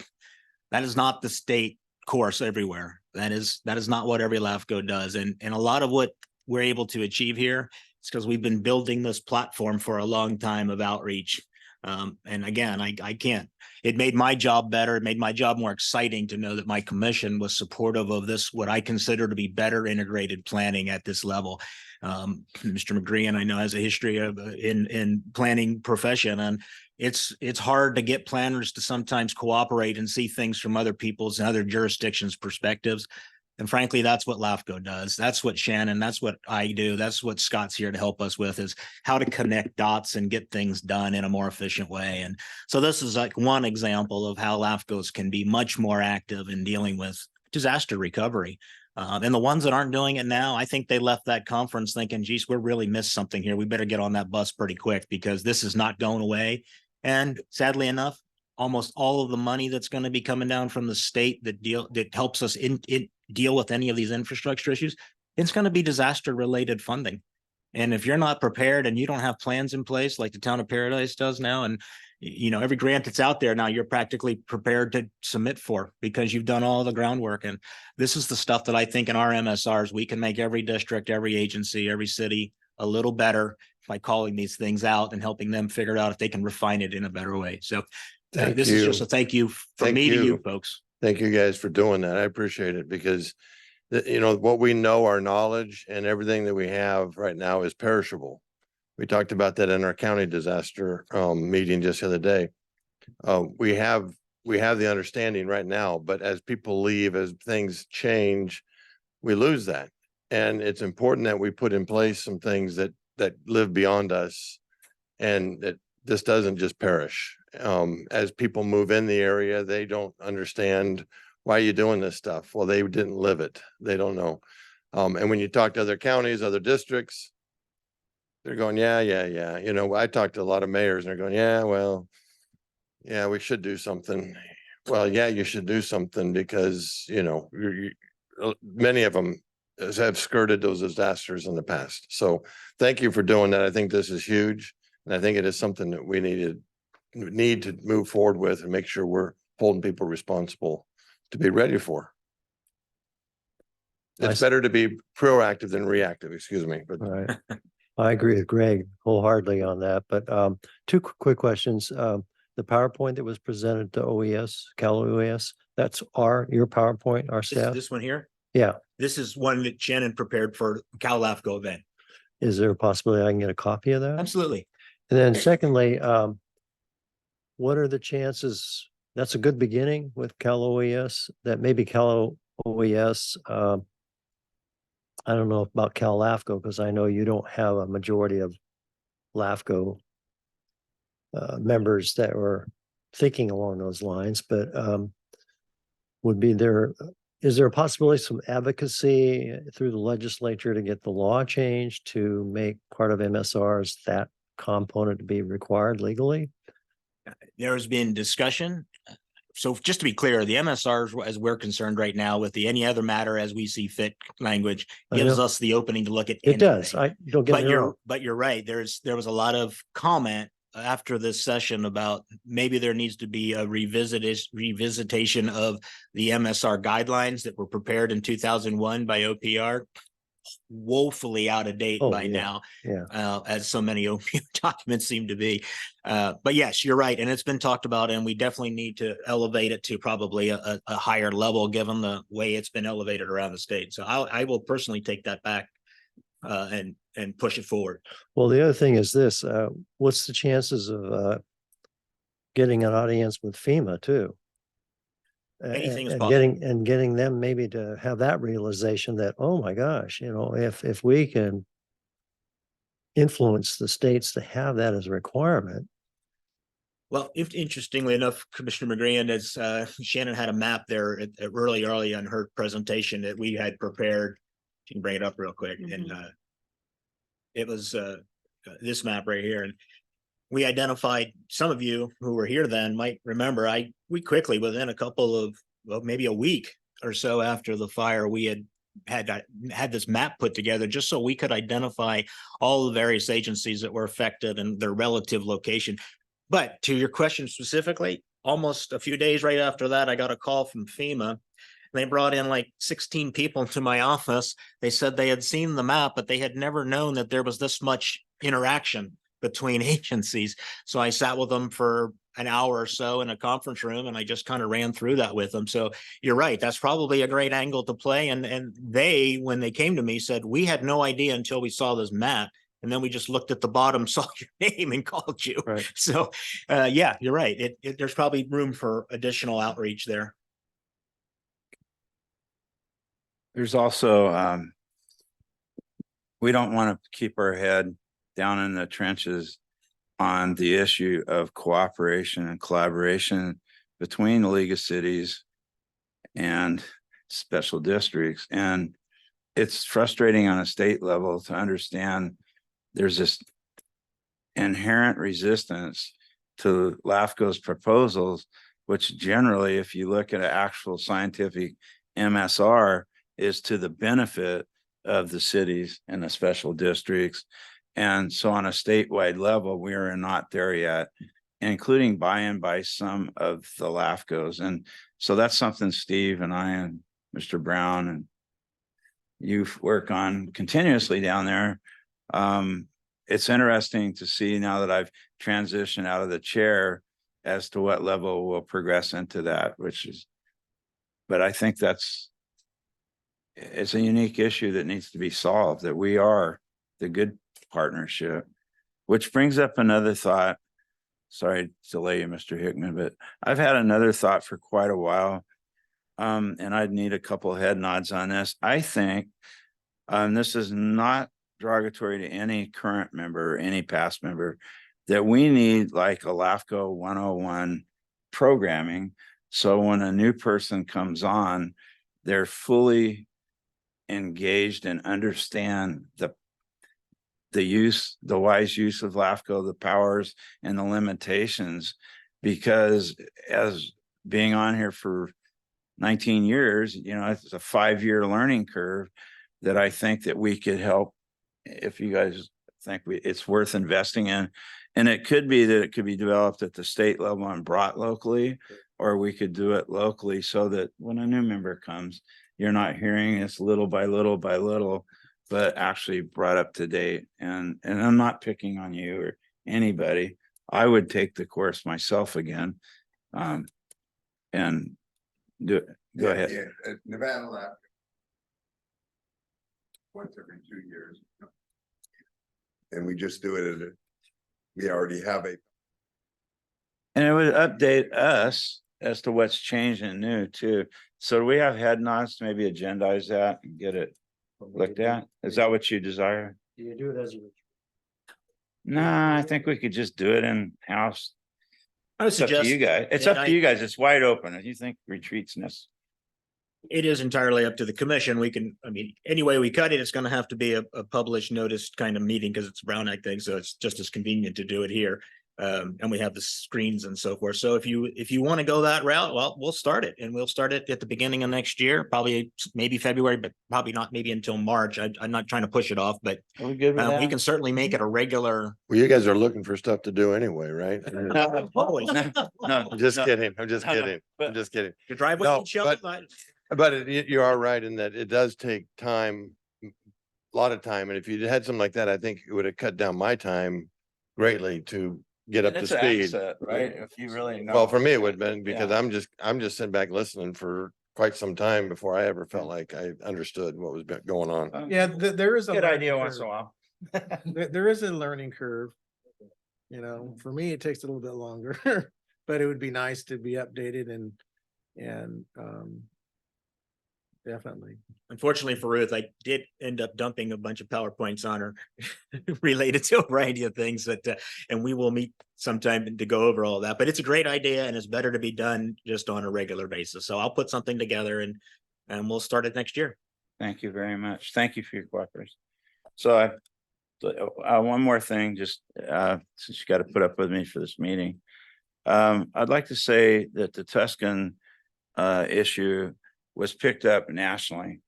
That is not the state course everywhere. That is not what every LAFCo does. And a lot of what we're able to achieve here is because we've been building this platform for a long time of outreach. And again, I can't, it made my job better. It made my job more exciting to know that my commission was supportive of this, what I consider to be better integrated planning at this level. Mr. McGrean, I know, has a history of in planning profession, and it's hard to get planners to sometimes cooperate and see things from other people's and other jurisdictions' perspectives. And frankly, that's what LAFCo does. That's what Shannon, that's what I do. That's what Scott's here to help us with, is how to connect dots and get things done in a more efficient way. And so this is like one example of how LAFCOs can be much more active in dealing with disaster recovery. And the ones that aren't doing it now, I think they left that conference thinking, geez, we're really missed something here. We better get on that bus pretty quick because this is not going away. And sadly enough, almost all of the money that's going to be coming down from the state that helps us deal with any of these infrastructure issues, it's going to be disaster related funding. And if you're not prepared and you don't have plans in place like the town of Paradise does now, and every grant that's out there now, you're practically prepared to submit for because you've done all the groundwork. And this is the stuff that I think in our MSRs, we can make every district, every agency, every city a little better by calling these things out and helping them figure out if they can refine it in a better way. So this is just a thank you from me to you folks. Thank you guys for doing that. I appreciate it because what we know, our knowledge and everything that we have right now is perishable. We talked about that in our county disaster meeting just the other day. We have the understanding right now, but as people leave, as things change, we lose that. And it's important that we put in place some things that live beyond us and that this doesn't just perish. As people move in the area, they don't understand why you're doing this stuff. Well, they didn't live it. They don't know. And when you talk to other counties, other districts, they're going, yeah, yeah, yeah. You know, I talked to a lot of mayors and they're going, yeah, well, yeah, we should do something. Well, yeah, you should do something because, you know, many of them have skirted those disasters in the past. So thank you for doing that. I think this is huge. And I think it is something that we need to move forward with and make sure we're holding people responsible to be ready for. It's better to be proactive than reactive, excuse me, but All right. I agree with Greg wholeheartedly on that, but two quick questions. The PowerPoint that was presented to OES, Cal OES, that's your PowerPoint, our staff? This one here, Yeah. this is one that Shannon prepared for Cal LAFCo event. Is there a possibility I can get a copy of that? Absolutely. And then secondly, what are the chances, that's a good beginning with Cal OES, that maybe Cal OES, I don't know about Cal LAFCO, because I know you don't have a majority of LAFCO members that were thinking along those lines, but is there a possibility some advocacy through the legislature to get the law changed to make part of MSRs that component to be required legally? There has been discussion. So just to be clear, the MSRs, as we're concerned right now with the any other matter as we see fit language, gives us the opening to look at It does. anything. I don't get me wrong. But you're right. There was a lot of comment after this session about maybe there needs to be a revisitation of the MSR guidelines that were prepared in 2001 by OPR. Woefully out of date by now, as so many documents seem to be. But yes, you're right. And it's been talked about, and we definitely need to elevate it to probably a higher level given the way it's been elevated around the state. So I will personally take that back and push it forward. Well, the other thing is this, what's the chances of getting an audience with FEMA too? Anything is possible. Getting them maybe to have that realization that, oh my gosh, you know, if we can influence the states to have that as a requirement. Well, if interestingly enough, Commissioner McGreen, as Shannon had a map there early on her presentation that we had prepared. You can bring it up real quick. And it was this map right here. And we identified, some of you who were here then might remember, we quickly, within a couple of, well, maybe a week or so after the fire, we had this map put together just so we could identify all the various agencies that were affected and their relative location. But to your question specifically, almost a few days right after that, I got a call from FEMA. They brought in like 16 people to my office. They said they had seen the map, but they had never known that there was this much interaction between agencies. So I sat with them for an hour or so in a conference room, and I just kind of ran through that with them. So you're right. That's probably a great angle to play. And they, when they came to me, said, we had no idea until we saw this map. And then we just looked at the bottom, saw your name and called you. Right. So yeah, you're right. There's probably room for additional outreach there. There's also, we don't want to keep our head down in the trenches on the issue of cooperation and collaboration between the League of Cities and special districts. And it's frustrating on a state level to understand there's this inherent resistance to LAFCO's proposals, which generally, if you look at an actual scientific MSR, is to the benefit of the cities and the special districts. And so on a statewide level, we are not there yet, including buy-in by some of the LAFCOs. And so that's something Steve and I and Mr. Brown and you work on continuously down there. It's interesting to see now that I've transitioned out of the chair as to what level we'll progress into that, but I think it's a unique issue that needs to be solved, that we are the good partnership, which brings up another thought. Sorry to delay you, Mr. Hickman, but I've had another thought for quite a while. And I'd need a couple head nods on this. I think, this is not derogatory to any current member or any past member, that we need like a LAFCO 101 programming. So when a new person comes on, they're fully engaged and understand the wise use of LAFCO, the powers and the limitations. Because as being on here for 19 years, it's a 5-year learning curve that I think that we could help. If you guys think it's worth investing in, and it could be that it could be developed at the state level and brought locally, or we could do it locally so that when a new member comes, you're not hearing this little by little by little, but actually brought up to date. And I'm not picking on you or anybody. I would take the course myself again. And do it. Go ahead. Yeah, Nevada LAFCo. Once every 2 years. And we just do it we already have a. And it would update us as to what's changed and new too. So do we have head nods to maybe agendize that and get it looked at? Is that what you desire? Do you do it as a? Nah, I think we could just do it in house. I would It's up to suggest. you guys. It's and up to you guys. It's wide open. If you think retreats necessary. It is entirely up to the commission. We can, I mean, any way we cut it, it's gonna have to be a published noticed kind of meeting because it's a Brown Act thing, so it's just as convenient to do it here. And we have the screens and so forth. So if you want to go that route, well, we'll start it, and we'll start it at the beginning of next year, probably maybe February, but probably not maybe until March. I'm not trying to push it off, but Are we good with we that? can certainly make it a regular. Well, you guys are looking for stuff to do anyway, right? Always. No, I'm just kidding. I'm just No, no, kidding. I'm but- just kidding. To drive with No, each other. But you are right in that it does take time, a lot of time. And if you had something like that, I think it would have cut down my time greatly to get up And to it's an speed. asset, right? If you really know. Well, for me, it would have been because Yeah. I'm just sitting back listening for quite some time before I ever felt like I understood what was going on. Yeah, there is a. Good learning idea once in a curve. while. There is a learning curve. For me, it takes a little bit longer, but it would be nice to be updated and definitely. Unfortunately for Ruth, I did end up dumping a bunch of PowerPoints on her related to a variety of things and we will meet sometime to go over all that, but it's a great idea and it's better to be done just on a regular basis. So I'll put something together and we'll start it next year. Thank you very much. Thank you for your cooperation. So one more thing, just since you got to put up with me for this meeting. I'd like to say that the Tuscan issue was picked up nationally.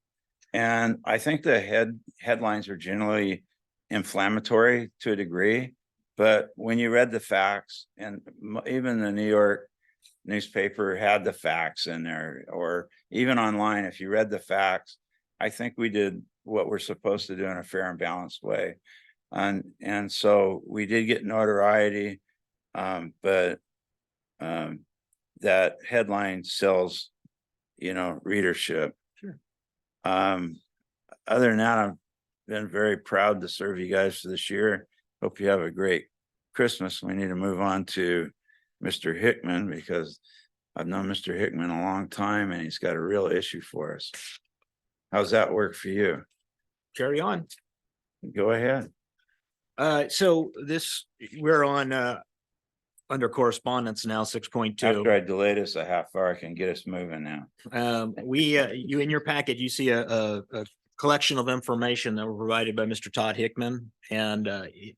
And I think the headlines are generally inflammatory to a degree, but when you read the facts, and even the New York newspaper had the facts in there, or even online, if you read the facts, I think we did what we're supposed to do in a fair and balanced way. And so we did get notoriety, but that headline sells, readership. Sure. Other than that, I've been very proud to serve you guys for this year. Hope you have a great Christmas. We need to move on to Mr. Hickman because I've known Mr. Hickman a long time and he's got a real issue for us. How's that work for you? Carry on. Go ahead. So we're on under correspondence now, 6.2. After I delay this a half hour, I can get us moving now. You in your packet, you see a collection of information that were provided by Mr. Todd Hickman. And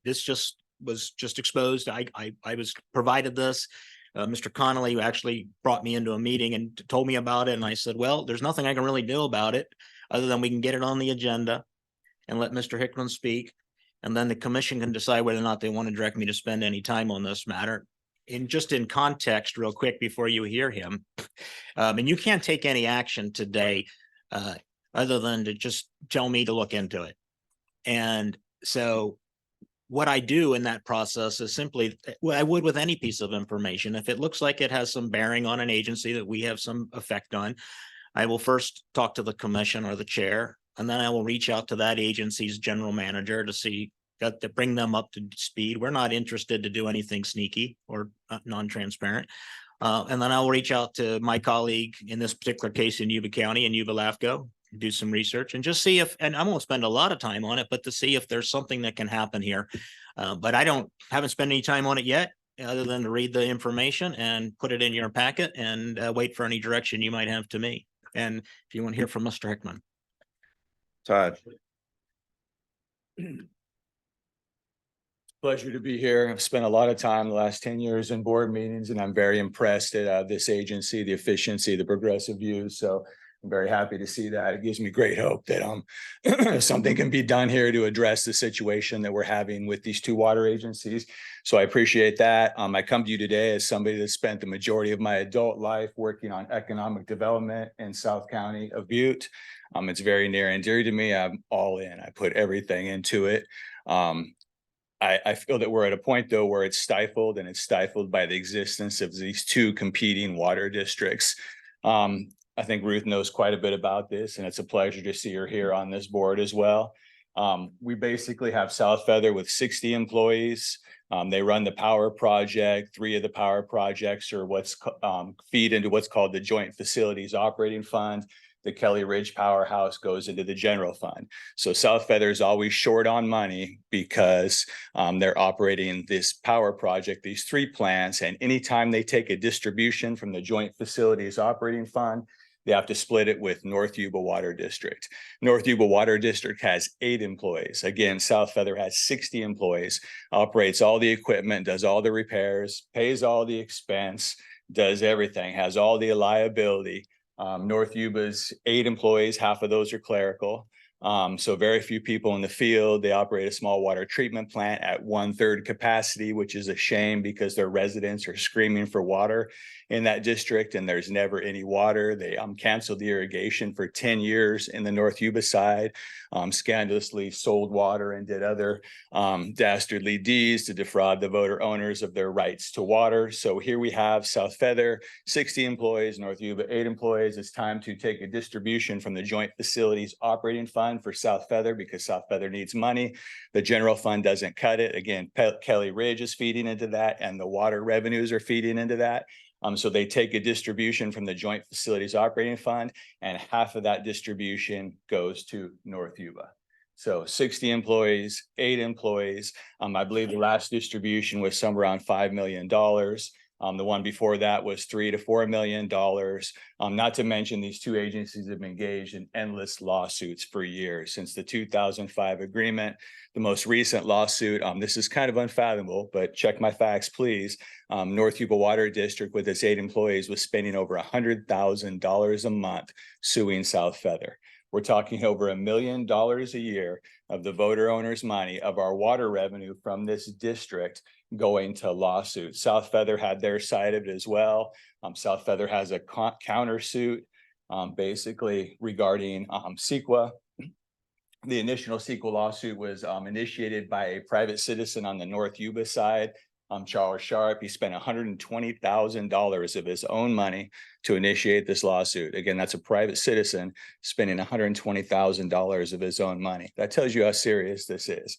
this was exposed. I was provided this. Mr. Connolly actually brought me into a meeting and told me about it. And I said, well, there's nothing I can really do about it other than we can get it on the agenda and let Mr. Hickman speak. And then the commission can decide whether or not they want to direct me to spend any time on this matter. And just in context, real quick, before you hear him, and you can't take any action today other than to just tell me to look into it. And so what I do in that process is simply what I would with any piece of information. If it looks like it has some bearing on an agency that we have some effect on, I will first talk to the commission or the chair, and then I will reach out to that agency's general manager to bring them up to speed. We're not interested to do anything sneaky or non-transparent. And then I'll reach out to my colleague in this particular case in Yuba County and Yuba LAFCo, do some research and just see and I won't spend a lot of time on it, but to see if there's something that can happen here. But I haven't spent any time on it yet, other than to read the information and put it in your packet and wait for any direction you might have to me. And if you want to hear from Mr. Hickman. Todd. Pleasure to be here. I've spent a lot of time the last 10 years in board meetings, and I'm very impressed at this agency, the efficiency, the progressive views. So I'm very happy to see that. It gives me great hope that something can be done here to address the situation that we're having with these two water agencies. So I appreciate that. I come to you today as somebody that spent the majority of my adult life working on economic development in South County of Butte. It's very near and dear to me. I'm all in. I put everything into it. I feel that we're at a point, though, where it's stifled, and it's stifled by the existence of these two competing water districts. I think Ruth knows quite a bit about this, and it's a pleasure to see her here on this board as well. We basically have South Feather with 60 employees. They run the power project. 3 of the power projects are feed into what's called the Joint Facilities Operating Fund. The Kelly Ridge Powerhouse goes into the general fund. So South Feather is always short on money because they're operating this power project, these 3 plants, and anytime they take a distribution from the Joint Facilities Operating Fund, they have to split it with North Yuba Water District. North Yuba Water District has 8 employees. Again, South Feather has 60 employees, operates all the equipment, does all the repairs, pays all the expense, does everything, has all the liability. North Yuba's 8 employees, half of those are clerical. So very few people in the field. They operate a small water treatment plant at 1/3 capacity, which is a shame because their residents are screaming for water in that district, and there's never any water. They canceled the irrigation for 10 years in the North Yuba side, scandalously sold water and did other dastardly deeds to defraud the voter owners of their rights to water. So here we have South Feather, 60 employees, North Yuba, 8 employees. It's time to take a distribution from the Joint Facilities Operating Fund for South Feather because South Feather needs money. The general fund doesn't cut it. Again, Kelly Ridge is feeding into that, and the water revenues are feeding into that. So they take a distribution from the Joint Facilities Operating Fund, and half of that distribution goes to North Yuba. So 60 employees, 8 employees. I believe the last distribution was somewhere around $5 million. The one before that was $3 to $4 million. Not to mention these 2 agencies have been engaged in endless lawsuits for years since the 2005 agreement. The most recent lawsuit, this is kind of unfathomable, but check my facts, please. North Yuba Water District with its 8 employees was spending over $100,000 a month suing South Feather. We're talking over $1 million a year of the voter owners' money of our water revenue from this district going to lawsuits. South Feather had their side of it as well. South Feather has a countersuit basically regarding CEQA. The initial CEQA lawsuit was initiated by a private citizen on the North Yuba side, Charles Sharp. He spent $120,000 of his own money to initiate this lawsuit. Again, that's a private citizen spending $120,000 of his own money. That tells you how serious this is.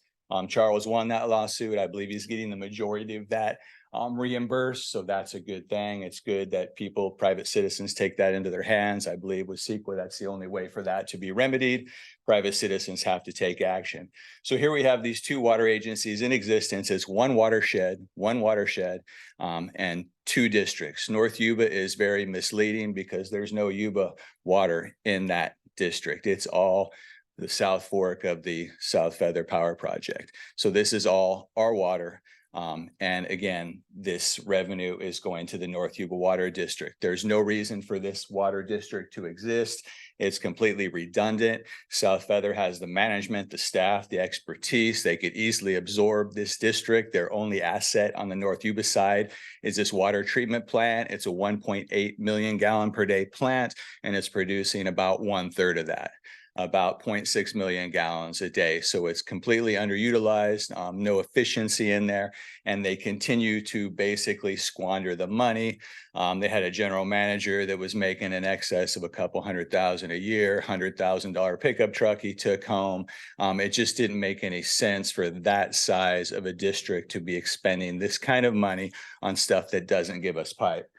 Charles won that lawsuit. I believe he's getting the majority of that reimbursed. So that's a good thing. It's good that people, private citizens, take that into their hands. I believe with CEQA, that's the only way for that to be remedied. Private citizens have to take action. So here we have these 2 water agencies in existence. It's one watershed, and 2 districts. North Yuba is very misleading because there's no Yuba water in that district. It's all the South Fork of the South Feather Power Project. So this is all our water. And again, this revenue is going to the North Yuba Water District. There's no reason for this water district to exist. It's completely redundant. South Feather has the management, the staff, the expertise. They could easily absorb this district. Their only asset on the North Yuba side is this water treatment plant. It's a 1.8 million gallon per day plant, and it's producing about 1/3 of that, about 0.6 million gallons a day. So it's completely underutilized, no efficiency in there, and they continue to basically squander the money. They had a general manager that was making in excess of a couple $100,000 a year, $100,000 pickup truck he took home. It just didn't make any sense for that size of a district to be expending this kind of money on stuff that doesn't give us pipe.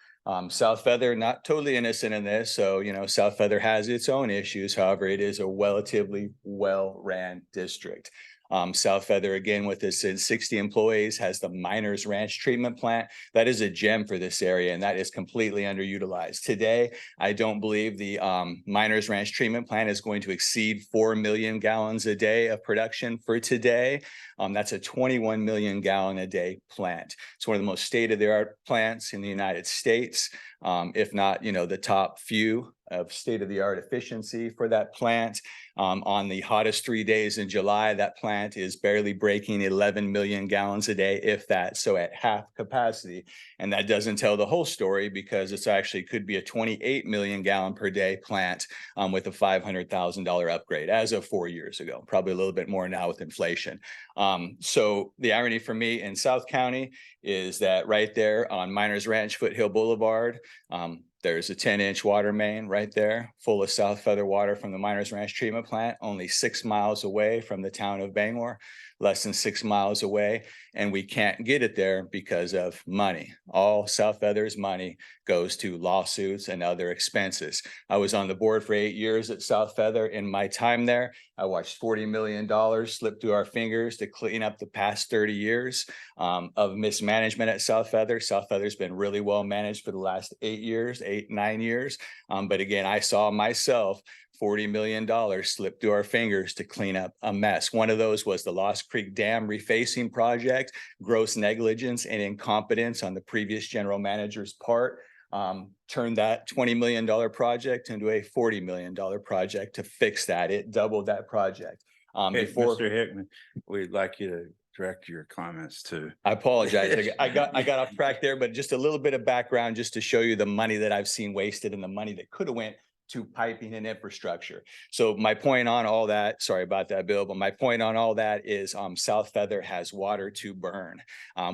South Feather, not totally innocent in this. So, South Feather has its own issues. However, it is a relatively well-ran district. South Feather, again, with its 60 employees, has the Miners Ranch treatment plant. That is a gem for this area, and that is completely underutilized. Today, I don't believe the Miners Ranch treatment plant is going to exceed 4 million gallons a day of production for today. That's a 21 million gallon a day plant. It's one of the most state-of-the-art plants in the United States, if not, the top few of state-of-the-art efficiency for that plant. On the hottest 3 days in July, that plant is barely breaking 11 million gallons a day, if that, so at half capacity. And that doesn't tell the whole story, because it's actually could be a 28 million gallon per day plant with a $500,000 upgrade as of 4 years ago, probably a little bit more now with inflation. So the irony for me in South County is that right there on Miners Ranch Foothill Boulevard, there's a 10-inch water main right there full of South Feather water from the Miners Ranch treatment plant, only 6 miles away from the town of Bangor, less than 6 miles away. And we can't get it there because of money. All South Feather's money goes to lawsuits and other expenses. I was on the board for 8 years at South Feather. In my time there, I watched $40 million slip through our fingers to clean up the past 30 years of mismanagement at South Feather. South Feather's been really well managed for the last 8 years, 9 years. But again, I saw myself $40 million slipped through our fingers to clean up a mess. One of those was the Lost Creek Dam refacing project. Gross negligence and incompetence on the previous general manager's part turned that $20 million project into a $40 million project to fix that. It doubled that project. Hey, Before Mr. Hickman, we'd like you to direct your comments to. I apologize. I got off track there, but just a little bit of background just to show you the money that I've seen wasted and the money that could have went to piping and infrastructure. So my point on all that, sorry about that, Bill, but my point on all that is South Feather has water to burn.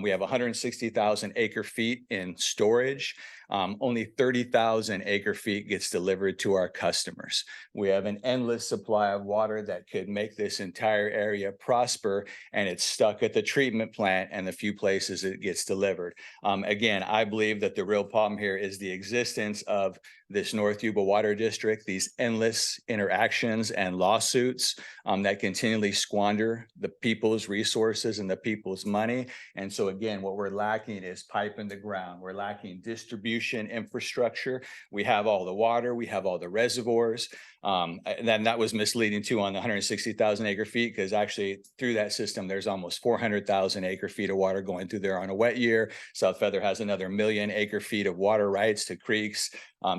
We have 160,000 acre feet in storage. Only 30,000 acre feet gets delivered to our customers. We have an endless supply of water that could make this entire area prosper, and it's stuck at the treatment plant and the few places it gets delivered. Again, I believe that the real problem here is the existence of this North Yuba Water District, these endless interactions and lawsuits that continually squander the people's resources and the people's money. And so again, what we're lacking is pipe in the ground. We're lacking distribution infrastructure. We have all the water, we have all the reservoirs. And then that was misleading too on the 160,000 acre feet, because actually through that system, there's almost 400,000 acre feet of water going through there on a wet year. South Feather has another 1 million acre feet of water rights to creeks,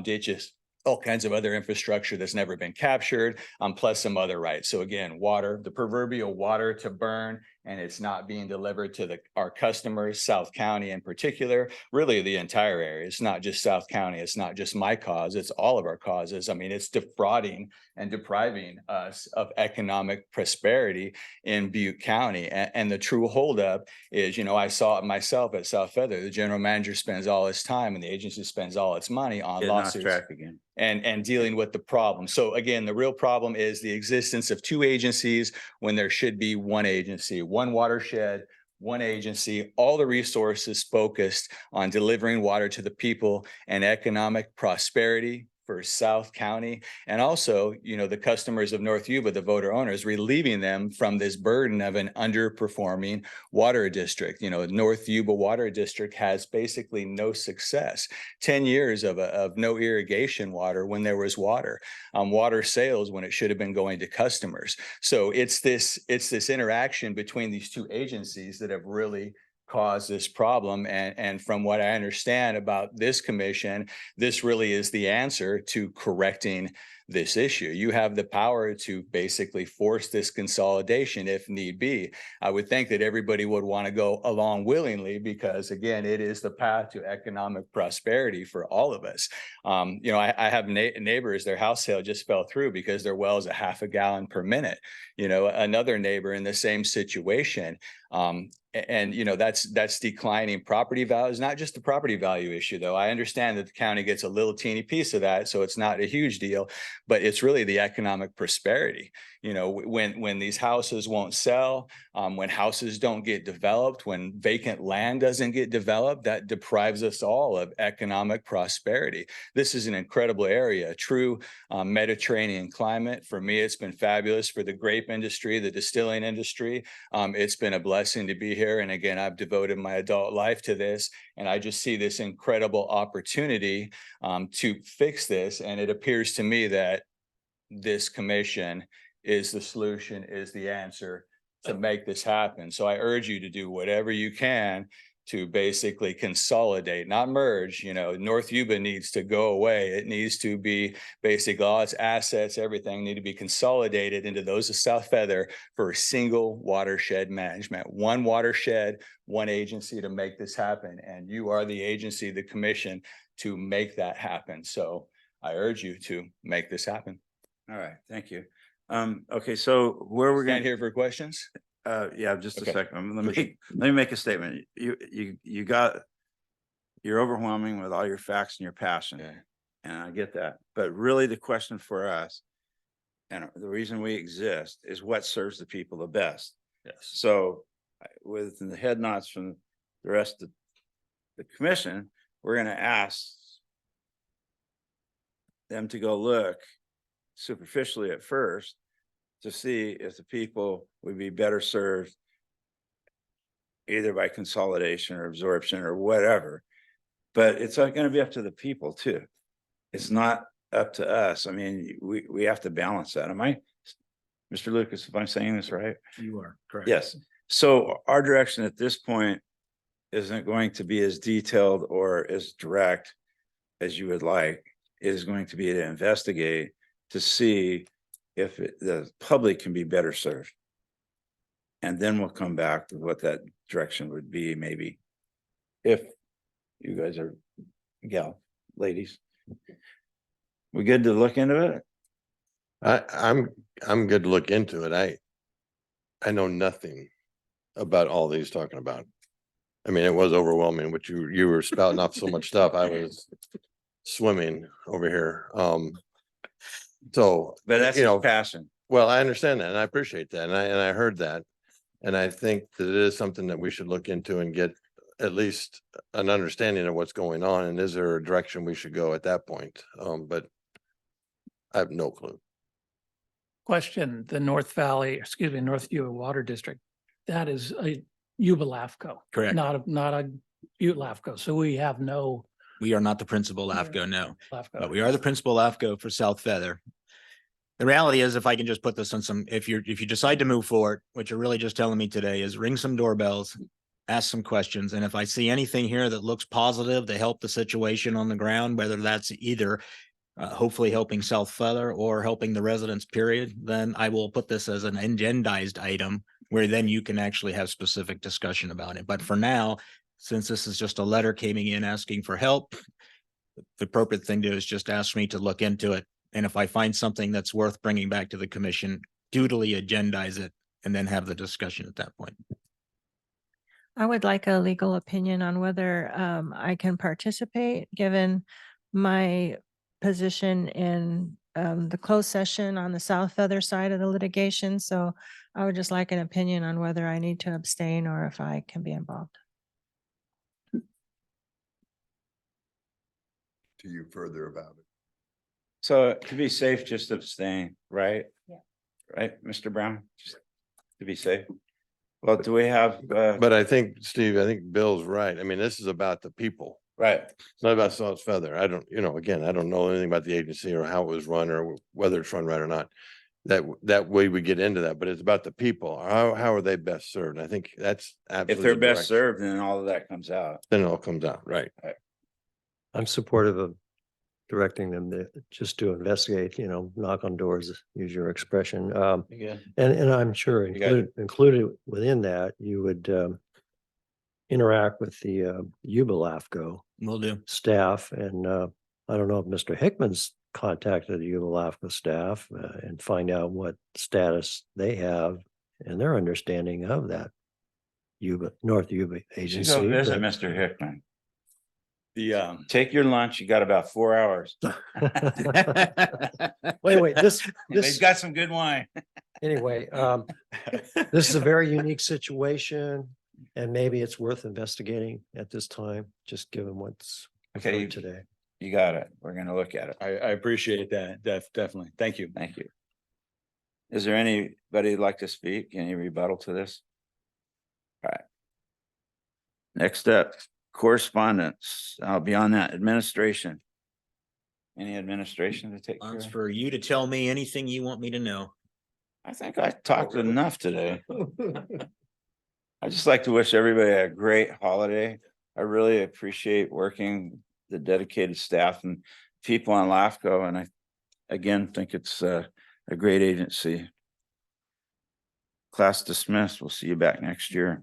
ditches, all kinds of other infrastructure that's never been captured, plus some other rights. So again, water, the proverbial water to burn, and it's not being delivered to our customers, South County in particular, really the entire area. It's not just South County. It's not just my cause. It's all of our causes. I mean, it's defrauding and depriving us of economic prosperity in Butte County. And the true holdup is, I saw it myself at South Feather. The general manager spends all his time and the agency spends all its money on Getting off lawsuits. track again. And dealing with the problem. So again, the real problem is the existence of two agencies when there should be one agency, one watershed, one agency, all the resources focused on delivering water to the people and economic prosperity for South County. And also, the customers of North Yuba, the voter owners, relieving them from this burden of an underperforming water district. North Yuba Water District has basically no success. 10 years of no irrigation water when there was water, water sales when it should have been going to customers. So it's this interaction between these two agencies that have really cause this problem. And from what I understand about this commission, this really is the answer to correcting this issue. You have the power to basically force this consolidation if need be. I would think that everybody would want to go along willingly because, again, it is the path to economic prosperity for all of us. I have neighbors, their house sale just fell through because their well is a half a gallon per minute. Another neighbor in the same situation. That's declining property values, not just the property value issue, though. I understand that the county gets a little teeny piece of that, so it's not a huge deal. but it's really the economic prosperity. You know, when these houses won't sell, when houses don't get developed, when vacant land doesn't get developed, that deprives us all of economic prosperity. This is an incredible area, a true Mediterranean climate. For me, it's been fabulous. For the grape industry, the distilling industry, it's been a blessing to be here. And again, I've devoted my adult life to this, and I just see this incredible opportunity to fix this. And it appears to me that this commission is the solution, is the answer to make this happen. So I urge you to do whatever you can to basically consolidate, not merge. You know, North Yuba needs to go away. It needs to be basically all its assets, everything need to be consolidated into those of South Feather for a single watershed management, one watershed, one agency to make this happen. And you are the agency, the commission, to make that happen. So I urge you to make this happen. All right, thank you. Okay, so where we're Stand gonna, here for questions. yeah, just a Okay. second. Let For me make a statement. You're overwhelming with all your facts and your passion. Okay. And I get that, but really the question for us, and the reason we exist, is what serves the people the best. Yes. So with the head nods from the rest of the commission, we're gonna ask them to go look superficially at first to see if the people would be better served either by consolidation or absorption or whatever. But it's going to be up to the people too. It's not up to us. I mean, we have to balance that. Am I, Mr. Lucas, if I'm saying this right? You are correct. Yes. So our direction at this point isn't going to be as detailed or as direct as you would like. It is going to be to investigate to see if the public can be better served. And then we'll come back to what that direction would be, maybe. If you guys are, ladies. We good to look into it? I'm good to look into it. I know nothing about all these talking about. I mean, it was overwhelming, but you were spouting off so much stuff. I was swimming over here. So, But that's you his know, passion. well, I understand that and I appreciate that. And I heard that. And I think that it is something that we should look into and get at least an understanding of what's going on. And is there a direction we should go at that point? But I have no clue. Question, the North Yuba Water District, that is a Yuba LAFCO. Correct. Not a Butte LAFCO. So we have no We are not the principal LAFCO, no, LAFCO. but we are the principal LAFCO for South Feather. The reality is, if I can just put this on if you decide to move forward, what you're really just telling me today is ring some doorbells, ask some questions. And if I see anything here that looks positive to help the situation on the ground, whether that's either hopefully helping South Feather or helping the residents, period, then I will put this as an agendized item where then you can actually have specific discussion about it. But for now, since this is just a letter coming in asking for help, the appropriate thing to do is just ask me to look into it. And if I find something that's worth bringing back to the commission, dutifully agendize it and then have the discussion at that point. I would like a legal opinion on whether I can participate, given my position in the closed session on the South Feather side of the litigation. So I would just like an opinion on whether I need to abstain or if I can be involved. To you further about it. So to be safe, just abstain, right? Yeah. Right, Mr. Brown, just to be safe. Well, do we have, But I think, Steve, I think Bill's right. I mean, this is about the people. right, It's not about South Feather. I don't, again, I don't know anything about the agency or how it was run or whether it's run right or not. That way we get into that, but it's about the people. How are they best served? I think that's absolutely. if they're best correct. served, then all of that comes out. Then it all comes out, right? I'm supportive of directing them to just to investigate, knock on doors, use your expression. Yeah. And I'm sure You got it. included within that, you would interact with the Yuba LAFCO Will do. staff. And I don't know if Mr. Hickman's contacted the Yuba LAFCO staff and find out what status they have and their understanding of that North Yuba You should agency. go visit but- Mr. Hickman. Take your lunch. You got about 4 hours. Wait, They've this, got some good wine. anyway, this is a very unique situation and maybe it's worth investigating at this time, just given what's Okay, occurred today. you got it. We're gonna look at it. I appreciate that. Definitely. Thank you. Thank you. Is there anybody who'd like to speak? Any rebuttal to this? All right. Next up, correspondence. I'll be on that. Administration. Any administration to take care It's of? for you to tell me anything you want me to know. I think I talked enough today. I just like to wish everybody a great holiday. I really appreciate working the dedicated staff and people on LAFCo, and I again think it's a great agency. Class dismissed. We'll see you back next year.